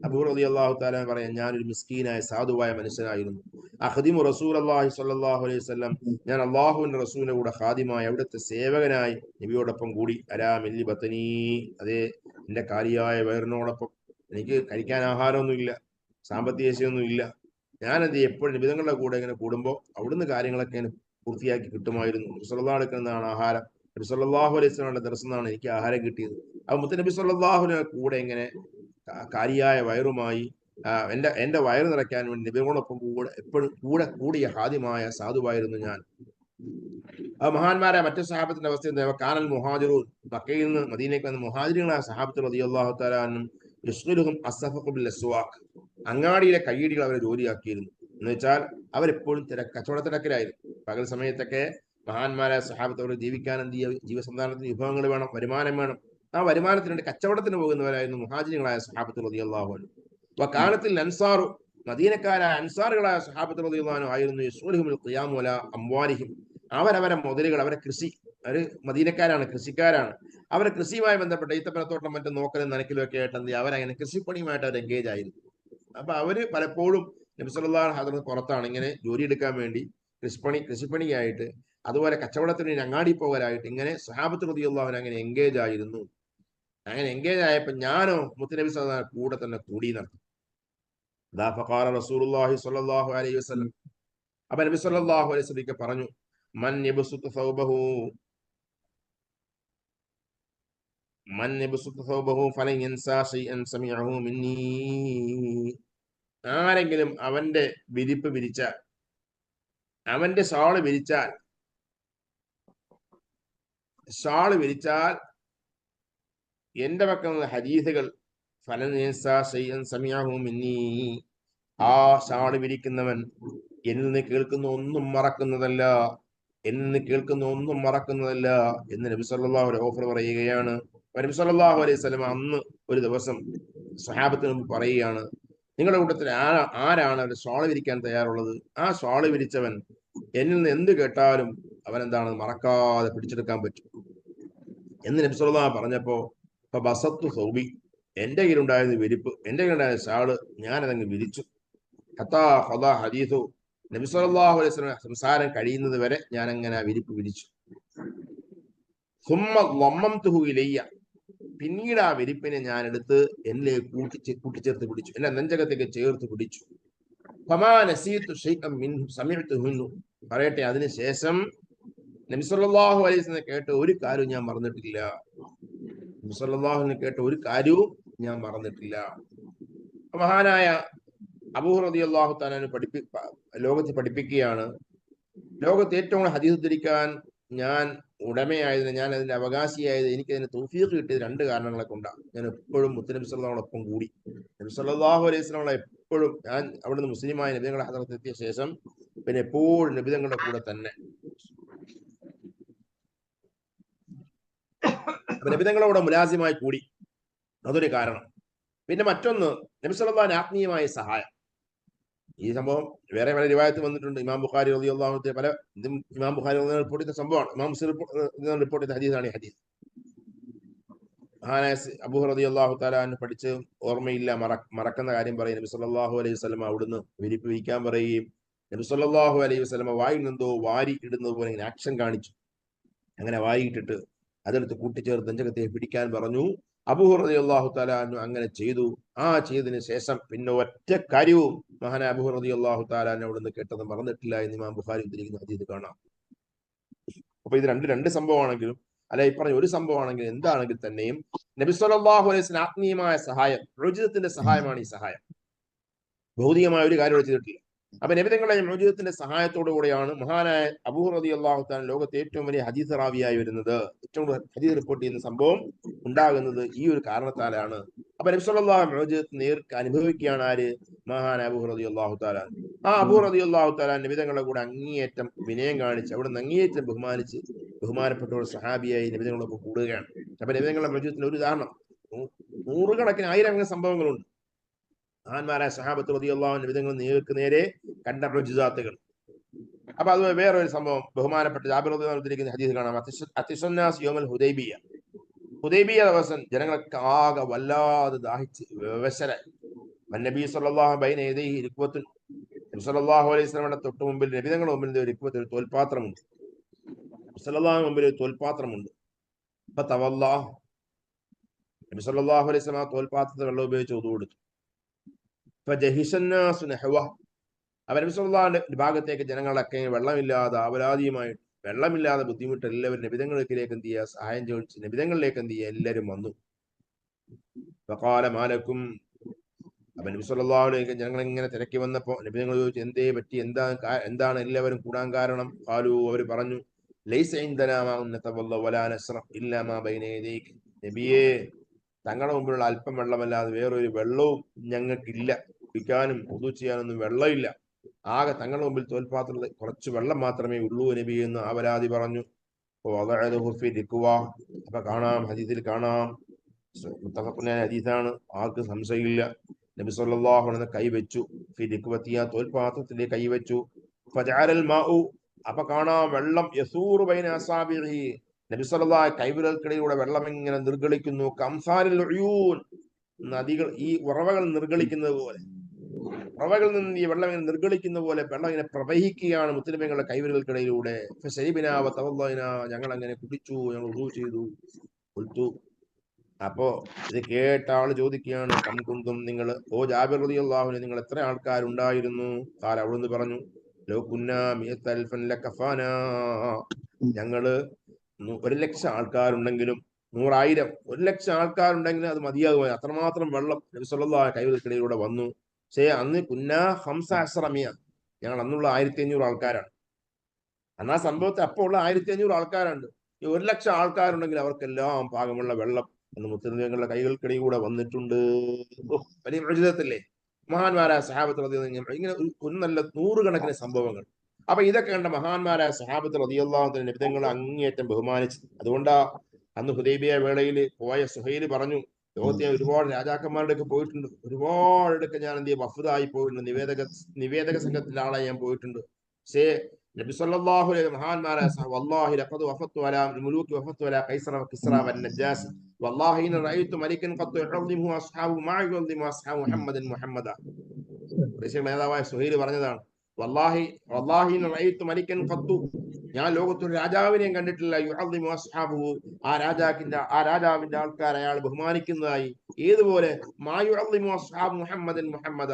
അബൂ റളിയല്ലാഹു തആല പറയാൻ, ഞാനൊരു മിസ്കീനായ സാധുവായ മനുഷ്യനായിരുന്നു. അഖദിമു റസൂലുള്ളാഹി സ്വല്ലല്ലാഹു അലൈഹി വസല്ലം, ഞാൻ അള്ളാഹുവിന്റെ റസൂലിന്റെ കൂടെ ഖാദിമായി, അവിടുത്തെ സേവകനായി നബിയോടൊപ്പം കൂടി. അലാ മില്ലി ബത്തനീ, അതേ എന്റെ കാലിയായ വയറിനോടൊപ്പം. എനിക്ക് കഴിക്കാൻ ആഹാരമൊന്നുമില്ല, സാമ്പത്തിക ശേഷിയൊന്നും ഇല്ല. ഞാനെന്ത് എപ്പോഴും നിബിധങ്ങളുടെ കൂടെ ഇങ്ങനെ കൂടുമ്പോൾ അവിടുന്ന് കാര്യങ്ങളൊക്കെ പൂർത്തിയാക്കി കിട്ടുമായിരുന്നു. നബി സല്ലല്ലാഹു അലൈഹി വസല്ലം ആഹാരം, നബി സല്ലല്ലാഹു അലൈഹി വസല്ലമയുടെ ദർശനമാണ് എനിക്ക് ആഹാരം കിട്ടിയത്. അപ്പൊ മുത്ത് നബി സല്ലല്ലാഹു അലൈഹി വസല്ലം കൂടെ ഇങ്ങനെ കാലിയായ വയറുമായി എന്റെ വയറ് നിറയ്ക്കാൻ വേണ്ടി നബിയോടൊപ്പം കൂടെ എപ്പോഴും കൂടിയ ഹാദിമായ സാധുവായിരുന്നു ഞാൻ. ആ മഹാന്മാരെ മറ്റു സഹാബത്തിന്റെ അവസ്ഥ എന്താ? കാനൽ മുഹാജിറൂൻ, മക്കയിൽ നിന്ന് മദീനയ്ക്ക് വന്ന മുഹാജിറുകളായ സഹാബത്ത് റളിയല്ലാഹു തആല അൻഹും യശ്ഗലുഹും അസ്സഫഖു ബിൽ അസ്വാഖ്, അങ്ങാടിയിലെ കയ്യടികൾ അവരെ ജോലിയാക്കിയിരുന്നു. എന്ന് വെച്ചാൽ അവരെപ്പോഴും കച്ചവട തിരക്കിലായിരുന്നു. പകൽ സമയത്തൊക്കെ മഹാന്മാരായ സഹാബത്ത് അവർ ജീവിക്കാൻ എന്ത് ചെയ്യുക, ജീവസന്ധാരണത്തിന് വിഭവങ്ങൾ വേണം, വരുമാനം വേണം. ആ വരുമാനത്തിന് വേണ്ടി കച്ചവടത്തിന് പോകുന്നവരായിരുന്നു മുഹാജിറുകളായ സഹാബത്ത് റളിയല്ലാഹു അൻഹും. വകാനത്തിൽ അൻസാറു, മദീനക്കാരായ അൻസാറുകളായ സഹാബത്ത് റളിയല്ലാഹു അൻഹും ആയിരുന്നു യശ്ഗലുഹുൽ ഖിയാമു അലാ അംവാലിഹിം, അവരവരെ മുതലുകൾ, അവരെ കൃഷി, അവര് മദീനക്കാരാണ്, കൃഷിക്കാരാണ്. അവരെ കൃഷിയുമായി ബന്ധപ്പെട്ട ഈത്തപ്പനത്തോട്ടം മറ്റും നോക്കലും നനയ്ക്കലും ഒക്കെ ആയിട്ട് എന്ത് ചെയ്യുക, അവരങ്ങനെ കൃഷിപ്പണിയുമായിട്ട് അവർ എൻഗേജ് ആയിരുന്നു. അപ്പൊ അവര് പലപ്പോഴും നബി സല്ലല്ലാഹു അലൈഹി വസല്ലം പുറത്താണ് ഇങ്ങനെ ജോലി എടുക്കാൻ വേണ്ടി കൃഷിപ്പണിയായിട്ട്, അതുപോലെ കച്ചവടത്തിന് വേണ്ടി അങ്ങാടി പോകലായിട്ട് ഇങ്ങനെ സ്വഹാബത്ത് റളിയല്ലാഹു അൻഹു അങ്ങനെ എൻഗേജ് ആയിരുന്നു. അങ്ങനെ എൻഗേജ് ആയപ്പോ ഞാനോ മുത്തുനബി സല്ലല്ലാഹു അലൈഹി വസല്ലം കൂടെ തന്നെ കൂടി നടത്തും. ഫഖാല റസൂലുള്ളാഹി സ്വല്ലല്ലാഹു അലൈഹി വസല്ലം, അപ്പൊ നബി സല്ലല്ലാഹു അലൈഹി വസല്ലം പറഞ്ഞു, മൻ യബ്സുത്തു സൗബഹു ഫലൻ യൻസാ ശൈഅൻ സമീഅഹു മിന്നീ, ആരെങ്കിലും അവന്റെ വിരിപ്പ് വിരിച്ചാൽ, അവന്റെ ഷാള് വിരിച്ചാൽ എന്റെ പക്കൽ നിന്ന് ഹദീസുകൾ, ഫലൻ യൻസാ ശൈഅൻ സമീഅഹു മിന്നീ, ആ ഷാള് വിരിക്കുന്നവൻ എന്നിൽ നിന്ന് കേൾക്കുന്ന ഒന്നും മറക്കുന്നതല്ല, എന്ന് നബി സല്ലല്ലാഹു അലൈഹി ഓഫർ പറയുകയാണ്. നബി സല്ലല്ലാഹു അലൈഹി വസല്ലം അന്ന് ഒരു ദിവസം സ്വഹാബത്തിന് മുമ്പ് പറയുകയാണ്, നിങ്ങളുടെ കൂട്ടത്തിൽ ആരാണ് അവരുടെ ഷാള് വിരിക്കാൻ തയ്യാറുള്ളത്? ആ ഷാള് വിരിച്ചവൻ എന്നിൽ നിന്ന് എന്ത് കേട്ടാലും അവൻ എന്താണ് മറക്കാതെ പിടിച്ചെടുക്കാൻ പറ്റും എന്ന് നബി സല്ലല്ലാഹു പറഞ്ഞപ്പോ, ഇപ്പൊ ബസത്തു സൗബി, എന്റെ കയ്യിലുണ്ടായിരുന്ന വിരിപ്പ്, എന്റെ കയ്യിലുണ്ടായ ഷാള് ഞാനതങ്ങ് വിരിച്ചു. ഹത്താ ഖദാ ഹദീസു, നബി സല്ലല്ലാഹു അലൈഹി വസല്ലം സംസാരം കഴിയുന്നത് വരെ ഞാൻ അങ്ങനെ ആ വിരിപ്പ് വിരിച്ചു. സുമ്മ ളമ്മംതുഹു ഇലയ്യ, പിന്നീട് ആ വിരിപ്പിനെ ഞാൻ എടുത്ത് എന്നിലേക്ക് കൂട്ടിച്ചേർത്ത് പിടിച്ചു, എന്റെ നെഞ്ചകത്തേക്ക് ചേർത്ത് പിടിച്ചു. ഫമാ നസീതു ശൈഅൻ മിൻഹു സമിഅ്തു മിൻഹു, പറയട്ടെ, അതിനുശേഷം നബി സല്ലല്ലാഹു അലൈഹി വസല്ലം കേട്ട ഒരു കാര്യവും ഞാൻ മറന്നിട്ടില്ല. നബി സല്ലല്ലാഹു അലൈഹി കേട്ട ഒരു കാര്യവും ഞാൻ മറന്നിട്ടില്ല. മഹാനായ അബൂ റളിയല്ലാഹു തആല ലോകത്ത് പഠിപ്പിക്കുകയാണ്, ലോകത്ത് ഏറ്റവും കൂടുതൽ ഹദീസ് ഉദ്ധരിക്കാൻ ഞാൻ ഉടമയായതിന്, ഞാൻ അതിന്റെ അവകാശിയായത്, എനിക്ക് അതിന് തൗഫീഖ് കിട്ടിയത് രണ്ട് കാരണങ്ങളെ കൊണ്ടാണ്. ഞാൻ എപ്പോഴും മുത്തനബി സല്ലല്ലാഹുവിനോടൊപ്പം കൂടി. നബി സല്ലല്ലാഹു അലൈഹി വസല്ലം എപ്പോഴും, ഞാൻ അവിടുന്ന് മുസ്ലിമായ നബിതങ്ങളുടെ ഹദറത്ത് എത്തിയ ശേഷം പിന്നെ എപ്പോഴും നബിതങ്ങളുടെ കൂടെ തന്നെ, നബിതങ്ങളോട് മുലാസിമായി കൂടി, അതൊരു കാരണം. പിന്നെ മറ്റൊന്ന്, നബി സല്ലല്ലാഹുവിന്റെ ആത്മീയമായ സഹായം. ഈ സംഭവം വേറെ പല റിവായത്ത് വന്നിട്ടുണ്ട്. ഇമാം ബുഖാരി റളിയല്ലാഹു അൻഹു പല ഇമാം ബുഖാരി റിപ്പോർട്ട് ചെയ്ത സംഭവമാണ്. ഇമാം മുസ്ലിം റിപ്പോർട്ട് ചെയ്ത ഹദീസാണ് ഈ ഹദീസ്. അബൂ റളിയല്ലാഹു തആല അൻഹു പഠിച്ച് ഓർമ്മയില്ല, മറക്കുന്ന കാര്യം പറയും. നബി സല്ലല്ലാഹു അലൈഹി വസല്ലം അവിടുന്ന് വിരിപ്പ് വിരിക്കാൻ പറയുകയും നബി സല്ലല്ലാഹു അലൈഹി വസല്ലം വായിൽ നിന്നോ വാരി ഇടുന്നത് പോലെ ഇങ്ങനെ ആക്ഷൻ കാണിച്ചു. അങ്ങനെ വാരിയിട്ടിട്ട് അതെടുത്ത് കൂട്ടിച്ചേർത്ത് നെഞ്ചകത്തെ പിടിക്കാൻ പറഞ്ഞു. അബൂ റളിയല്ലാഹു തആല അൻഹു അങ്ങനെ ചെയ്തു. ആ ചെയ്തതിന് ശേഷം പിന്നെ ഒറ്റ കാര്യവും മഹാനായ അബൂ റളിയല്ലാഹു തആല അൻഹു അവിടുന്ന് കേട്ടത് മറന്നിട്ടില്ല എന്ന് ഇമാം ബുഖാരി ഉദ്ധരിക്കുന്ന ഹദീസ് കാണാം. അപ്പൊ ഇത് രണ്ട് സംഭവമാണെങ്കിലും, അല്ല ഈ പറഞ്ഞ ഒരു സംഭവമാണെങ്കിലും, എന്താണെങ്കിൽ തന്നെയും നബി സല്ലല്ലാഹു അലൈഹി വസല്ലം ആത്മീയമായ സഹായം, മുഅ്ജിസത്തിന്റെ സഹായമാണ് ഈ സഹായം. ഭൗതികമായ ഒരു കാര്യം ചെയ്തിട്ടില്ല. അപ്പൊ നബിതങ്ങളുടെ മുഅ്ജിസത്തിന്റെ സഹായത്തോടു കൂടെയാണ് മഹാനായ അബൂ റളിയല്ലാഹു തആല ലോകത്തെ ഏറ്റവും വലിയ ഹദീസ് റാവിയായി വരുന്നത്. ഏറ്റവും കൂടുതൽ ഹദീസ് റിപ്പോർട്ട് ചെയ്യുന്ന സംഭവം ഉണ്ടാകുന്നത് ഈ ഒരു കാരണത്താലാണ്. അപ്പൊ നബി സല്ലല്ലാഹു അലൈഹി വസല്ലം മുഅ്ജിസത്ത് നേർക്ക് അനുഭവിക്കുകയാണ് ആര്? മഹാനായ അബൂ റളിയല്ലാഹു തആല. ആ അബൂ റളിയല്ലാഹു തആല നബിതങ്ങളുടെ കൂടെ അങ്ങേയറ്റം വിനയം കാണിച്ച്, അവിടെ നിന്ന് അങ്ങേയറ്റം ബഹുമാനപ്പെട്ട ഒരു സഹാബിയായി നബിതങ്ങളൊക്കെ കൂടുകയാണ്. അപ്പൊ നബിതങ്ങളുടെ മുഅ്ജിസത്തിന്റെ ഒരു ഉദാഹരണം, നൂറുകണക്കിന് ആയിരക്കണക്കിന് സംഭവങ്ങളുണ്ട്. മഹാന്മാരായ സഹാബത്ത് റളിയല്ലാഹു അൻഹു നബിതങ്ങൾ നേരെ കണ്ട മുഅ്ജിസാത്തുകൾ. അപ്പൊ അത് വേറൊരു സംഭവം, ബഹുമാനപ്പെട്ട ജാബിർ റളിയല്ലാഹു അൻഹു ഹദീസ് കാണാം. അതിശന്നാസ് യൗമൽ ഹുദൈബിയ, ഹുദൈബിയ ദിവസം ജനങ്ങളൊക്കെ ആകെ വല്ലാതെ ദാഹിച്ച് വ്യവശരായി. നബി സല്ലല്ലാഹു ബൈന യദൈഹി റിക്വത്തുൻ, നബി സല്ലല്ലാഹു അലൈഹി വസല്ലമയുടെ തൊട്ട് മുമ്പിൽ, നബിതങ്ങളുടെ മുമ്പിൽ ഒരു റിക്വത്ത്, ഒരു തോൽപാത്രമുണ്ട്. സല്ലല്ലാഹു മുമ്പിൽ ഒരു തോൽപാത്രമുണ്ട്. അപ്പൊ തവല്ലാഹ്, നബി സല്ലല്ലാഹു അലൈഹി വസല്ലം ആ തോൽപാത്രത്തിൽ വെള്ളം ഉപയോഗിച്ച് wudu കൊടുത്തു. അവർ നബി സല്ലല്ലാഹുവിന്റെ ഭാഗത്തേക്ക് ജനങ്ങളൊക്കെ വെള്ളമില്ലാതെ ആവലാതിയുമായിട്ട്, വെള്ളമില്ലാതെ ബുദ്ധിമുട്ട് എല്ലാവരും നബിതങ്ങളിലേക്ക് എന്ത് ചെയ്യുക, സഹായം ചോദിച്ച് നബിതങ്ങളിലേക്ക് എന്ത് ചെയ്യുക, എല്ലാവരും വന്നു. ഫഖാല മാലക്കും, അപ്പൊ നബി സല്ലല്ലാഹു അലൈഹി വസല്ലം ജനങ്ങൾ ഇങ്ങനെ തിരക്കി വന്നപ്പോ നബി ഞങ്ങൾ ചോദിച്ചു, എന്തേ പറ്റി, എന്താണ് എല്ലാവരും കൂടാൻ കാരണം? അവർ പറഞ്ഞു, ലൈസ ഇൻദനാ മാ നതവല്ല വലാ നസ്റഫ് ഇല്ലാ മാ ബൈന യദൈക. നബിയേ, തങ്ങളുടെ മുമ്പിലുള്ള അല്പം വെള്ളമല്ലാതെ വേറൊരു വെള്ളവും ഞങ്ങൾക്കില്ല. കുടിക്കാനും wudu ചെയ്യാനൊന്നും വെള്ളമില്ല. ആകെ തങ്ങളുടെ മുമ്പിൽ തോൽപാത്രത്തിൽ കുറച്ച് വെള്ളം മാത്രമേ ഉള്ളൂ നബി എന്ന് ആ പരാതി പറഞ്ഞു. അപ്പൊ കാണാം, ഹദീസിൽ കാണാം, മുത്തഫഖുൻ അലൈഹി ഹദീസാണ്, ആർക്ക് സംശയമില്ല. നബി സല്ലല്ലാഹു അലൈഹി വസല്ലം കൈവച്ചു, തോൽപാത്രത്തിലേക്ക് കൈവച്ചു. ഫജഅലൽ മാഉ, അപ്പൊ കാണാം വെള്ളം യസൂറു ബൈന അസാബിഹി, നബി സല്ലല്ലാഹു കൈവിരൽക്കിടയിലൂടെ വെള്ളം ഇങ്ങനെ നിർഗളിക്കുന്നു. കംസാലിൽ ഉയൂൻ, നദികൾ ഈ ഉറവകൾ നിർഗളിക്കുന്നത് പോലെ, ഉറവകളിൽ നിന്ന് ഈ വെള്ളം ഇങ്ങനെ നിർഗളിക്കുന്ന പോലെ വെള്ളം ഇങ്ങനെ പ്രവഹിക്കുകയാണ് മുസ്ലിമീങ്ങളുടെ കൈവിരൽക്കിടയിലൂടെ. ഞങ്ങൾ അങ്ങനെ കുടിച്ചു, ഞങ്ങൾ wudu ചെയ്തു. അപ്പോ ഇത് കേട്ട ആള് ചോദിക്കുകയാണ്, കം കുന്തും, നിങ്ങൾ, ഓ ജാബിർ റളിയല്ലാഹു അൻഹു, നിങ്ങൾ എത്ര ആൾക്കാരുണ്ടായിരുന്നു? കാല, അവിടുന്ന് പറഞ്ഞു, ലോ കുന്നാ മിഅത അൽഫൻ ലകഫാനാ, ഞങ്ങള് 1,00,000 ആൾക്കാരുണ്ടെങ്കിലും, 100,000, 1,00,000 ആൾക്കാരുണ്ടെങ്കിലും അത് മതിയാകും. അത്രമാത്രം വെള്ളം നബി സല്ലല്ലാഹു അലൈഹി കൈവിരൽക്കിടയിലൂടെ വന്നു. പക്ഷേ അന്ന് കുന്നാ 15 ഞങ്ങൾ അന്നുള്ള 1500 ആൾക്കാരാണ്. അന്ന് ആ സംഭവത്തെ അപ്പോൾ ഉള്ള 1500 ആൾക്കാരുണ്ട്. ഈ 1,00,000 ആൾക്കാരുണ്ടെങ്കിൽ അവർക്കെല്ലാം പാകമുള്ള വെള്ളം എന്ന് മുസ്ലിങ്ങളുടെ കൈകൾക്കിടയിലൂടെ വന്നിട്ടുണ്ട്. വലിയ മുഅ്ജിസത്തല്ലേ? മഹാന്മാരായ സഹാബത്ത് റളിയല്ലാഹു അൻഹും, ഇങ്ങനെ ഒന്നല്ല നൂറുകണക്കിന് സംഭവങ്ങൾ. അപ്പൊ ഇതൊക്കെ കണ്ട മഹാന്മാരായ സഹാബത്ത് റളിയല്ലാഹു അൻഹും നബിതങ്ങളെ അങ്ങേയറ്റം ബഹുമാനിച്ചു. അതുകൊണ്ടാ അന്ന് ഹുദൈബിയ വേളയിൽ പോയ സുഹൈൽ പറഞ്ഞു, ലോകത്തെ ഞാൻ ഒരുപാട് രാജാക്കന്മാരുടെ ഒക്കെ പോയിട്ടുണ്ട്, ഒരുപാടൊക്കെ ഞാൻ എന്ത് വഫദായി പോയിട്ടുണ്ട്, നിവേദക സംഘത്തിലെ ആളായി ഞാൻ പോയിട്ടുണ്ട്. പക്ഷേ നബി സല്ലല്ലാഹു അലൈഹി മഹാന്മാരായ വല്ലാഹി ലഖദ് വഫത്തു അലാ മുലൂകി വഫത്തു അലാ ഖൈസറ വകിസ്റ വന്നജാസ് വല്ലാഹി ഇൻ റഅയ്തു മലികൻ ഖത്ത് യുഅദ്ദിമു അസ്ഹാബു മാ യുഅദ്ദിമു അസ്ഹാബു മുഹമ്മദൻ മുഹമ്മദ. ദേശീയ നേതാവായ സുഹൈൽ പറഞ്ഞതാണ്, വല്ലാഹി വല്ലാഹി ഇൻ റഅയ്തു മലികൻ ഖത്തു, ഞാൻ ലോകത്തൊരു രാജാവിനെയും കണ്ടിട്ടില്ല, യുഅദ്ദിമു അസ്ഹാബുഹു, ആ രാജാവിന്റെ ആൾക്കാർ അയാൾ ബഹുമാനിക്കുന്നതായി. ഏതുപോലെ? മാ യുഅദ്ദിമു അസ്ഹാബു മുഹമ്മദൻ മുഹമ്മദ,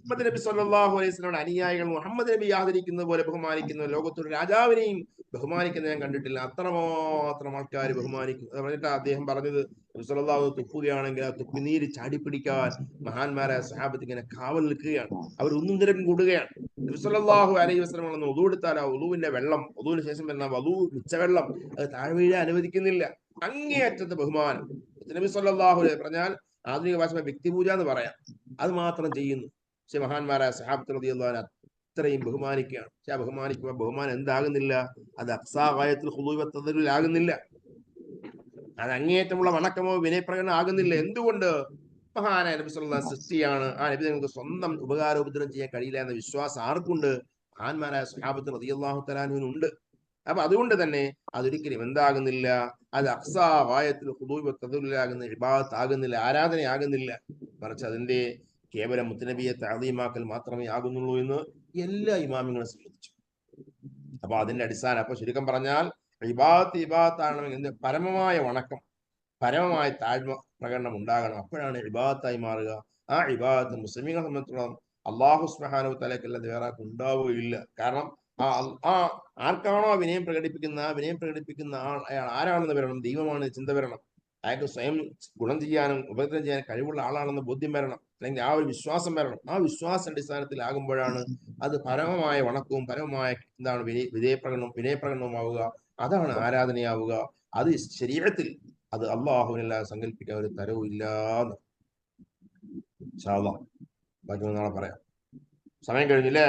മുഹമ്മദ് നബി സല്ലല്ലാഹു അലൈഹി വസല്ലമയുടെ അനുയായികൾ മുഹമ്മദ് നബി ആദരിക്കുന്നത് പോലെ ബഹുമാനിക്കുന്ന ലോകത്തൊരു രാജാവിനെയും ബഹുമാനിക്കുന്നത് ഞാൻ കണ്ടിട്ടില്ല. അത്രമാത്രം ആൾക്കാർ ബഹുമാനിക്കും. പറഞ്ഞിട്ട് അദ്ദേഹം പറഞ്ഞത്, നബി സല്ലല്ലാഹു തുപ്പുകയാണെങ്കിൽ ആ തുപ്പിനീര് ചാടിപ്പിടിക്കാൻ മഹാന്മാരായ സഹാബത്ത് ഇങ്ങനെ കാവൽ നിൽക്കുകയാണ്. അവർ ഒന്നും തിരക്കും കൂടുകയാണ്. നബി സല്ലല്ലാഹു അലൈഹി വസല്ലം wudu എടുത്താൽ ആ wuduവിന്റെ വെള്ളം, wuduവിന് ശേഷം വരുന്ന മിച്ചവെള്ളം അത് താഴെ വീഴാൻ അനുവദിക്കുന്നില്ല. അങ്ങേയറ്റത്തെ ബഹുമാനം. നബി സല്ലല്ലാഹു അലൈഹി പറഞ്ഞാൽ ആധുനിക ഭാഷ വ്യക്തിപൂജ എന്ന് പറയാം, അത് മാത്രം ചെയ്യുന്നു. പക്ഷെ മഹാന്മാരായ സഹാബത്ത് റളിയല്ലാഹു അൻഹു അത്രയും ബഹുമാനിക്കുകയാണ്. പക്ഷെ ആ ബഹുമാനിക്കുമ്പോൾ ബഹുമാനം എന്താകുന്നില്ല? അത് അഖ്സാ ഗായത്തുൽ ഖുദൂഇ വത്തദല്ലുൽ ആകുന്നില്ല. അത് അങ്ങേയറ്റമുള്ള വണക്കമോ വിനയപ്രകടനം ആകുന്നില്ല. എന്തുകൊണ്ട്? മഹാനായ നബി സല്ലല്ലാഹു അലൈഹി സൃഷ്ടിയാണ്. ആ നബി നിങ്ങൾക്ക് സ്വന്തം ഉപകാരോപദ്രവം ചെയ്യാൻ കഴിയില്ല എന്ന വിശ്വാസം ആർക്കുണ്ട്? മഹാന്മാരായ സഹാബത്ത് റളിയല്ലാഹു തആല അൻഹുവിനുണ്ട്. അപ്പൊ അതുകൊണ്ട് തന്നെ അതൊരിക്കലും എന്താകുന്നില്ല? അത് അഖ്സാ ഗായത്തുൽ ഖുദൂഇ വത്തദല്ലുൽ ആകുന്ന ഇബാദത്ത് ആകുന്നില്ല, ആരാധനയാകുന്നില്ല. മറിച്ച് അതിന്റെ കേവലം മുത്തനബിയെ തഅദീമാക്കൽ മാത്രമേ ആകുന്നുള്ളൂ എന്ന് എല്ലാ ഇമാമിങ്ങളും സമ്മതിച്ചു. അപ്പൊ അതിന്റെ അടിസ്ഥാനം, അപ്പൊ ചുരുക്കം പറഞ്ഞാൽ ഇബാദത്ത് ആണെങ്കിൽ പരമമായ വണക്കം, പരമമായ താഴ്മ പ്രകടനം ഉണ്ടാകണം. അപ്പോഴാണ് ഇബാദത്തായി മാറുക. ആ ഇബാദത്ത് മുസ്ലിമീങ്ങളെ സംബന്ധിച്ചിടത്തോളം അല്ലാഹു സുബ്ഹാനഹു വ തആലയ്ക്കല്ലാതെ വേറെ ആർക്കും ഉണ്ടാവുകയില്ല. കാരണം ആ ആർക്കാണോ വിനയം പ്രകടിപ്പിക്കുന്ന ആൾ, അയാൾ ആരാണെന്ന് വരണം, ദൈവമാണ് ചിന്ത വരണം. അയാൾക്ക് സ്വയം ഗുണം ചെയ്യാനും ഉപദ്രവം ചെയ്യാനും കഴിവുള്ള ആളാണെന്ന് ബോധ്യം വരണം, അല്ലെങ്കിൽ ആ ഒരു വിശ്വാസം വരണം. ആ വിശ്വാസ അടിസ്ഥാനത്തിലാകുമ്പോഴാണ് അത് പരമമായ വണക്കവും പരമമായ എന്താണ് വിനയപ്രകടനവുമാവുക. അതാണ് ആരാധനയാവുക. അത് ശരീഅത്തിൽ അത് അള്ളാഹുവിനല്ലാതെ സങ്കല്പിക്കാൻ ഒരു തരവും ഇല്ലാന്ന്. ഇൻഷാ അല്ലാഹ് ബാക്കി നാളെ പറയാം. സമയം കഴിഞ്ഞില്ലേ?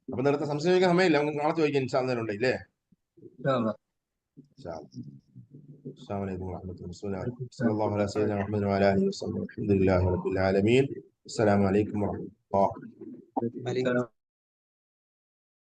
അപ്പൊ നേരത്തെ സംശയം ചോദിക്കാൻ സമയമില്ല, നമുക്ക് നാളെ ചോദിക്കാം. ഇൻഷാ അല്ലാഹ് ഉണ്ടല്ലേ? السلام عليكم ورحمة الله وبركاته. صلى الله على سيدنا محمد وعلى آله وصحبه. الحمد لله رب العالمين. السلام عليكم ورحمة الله.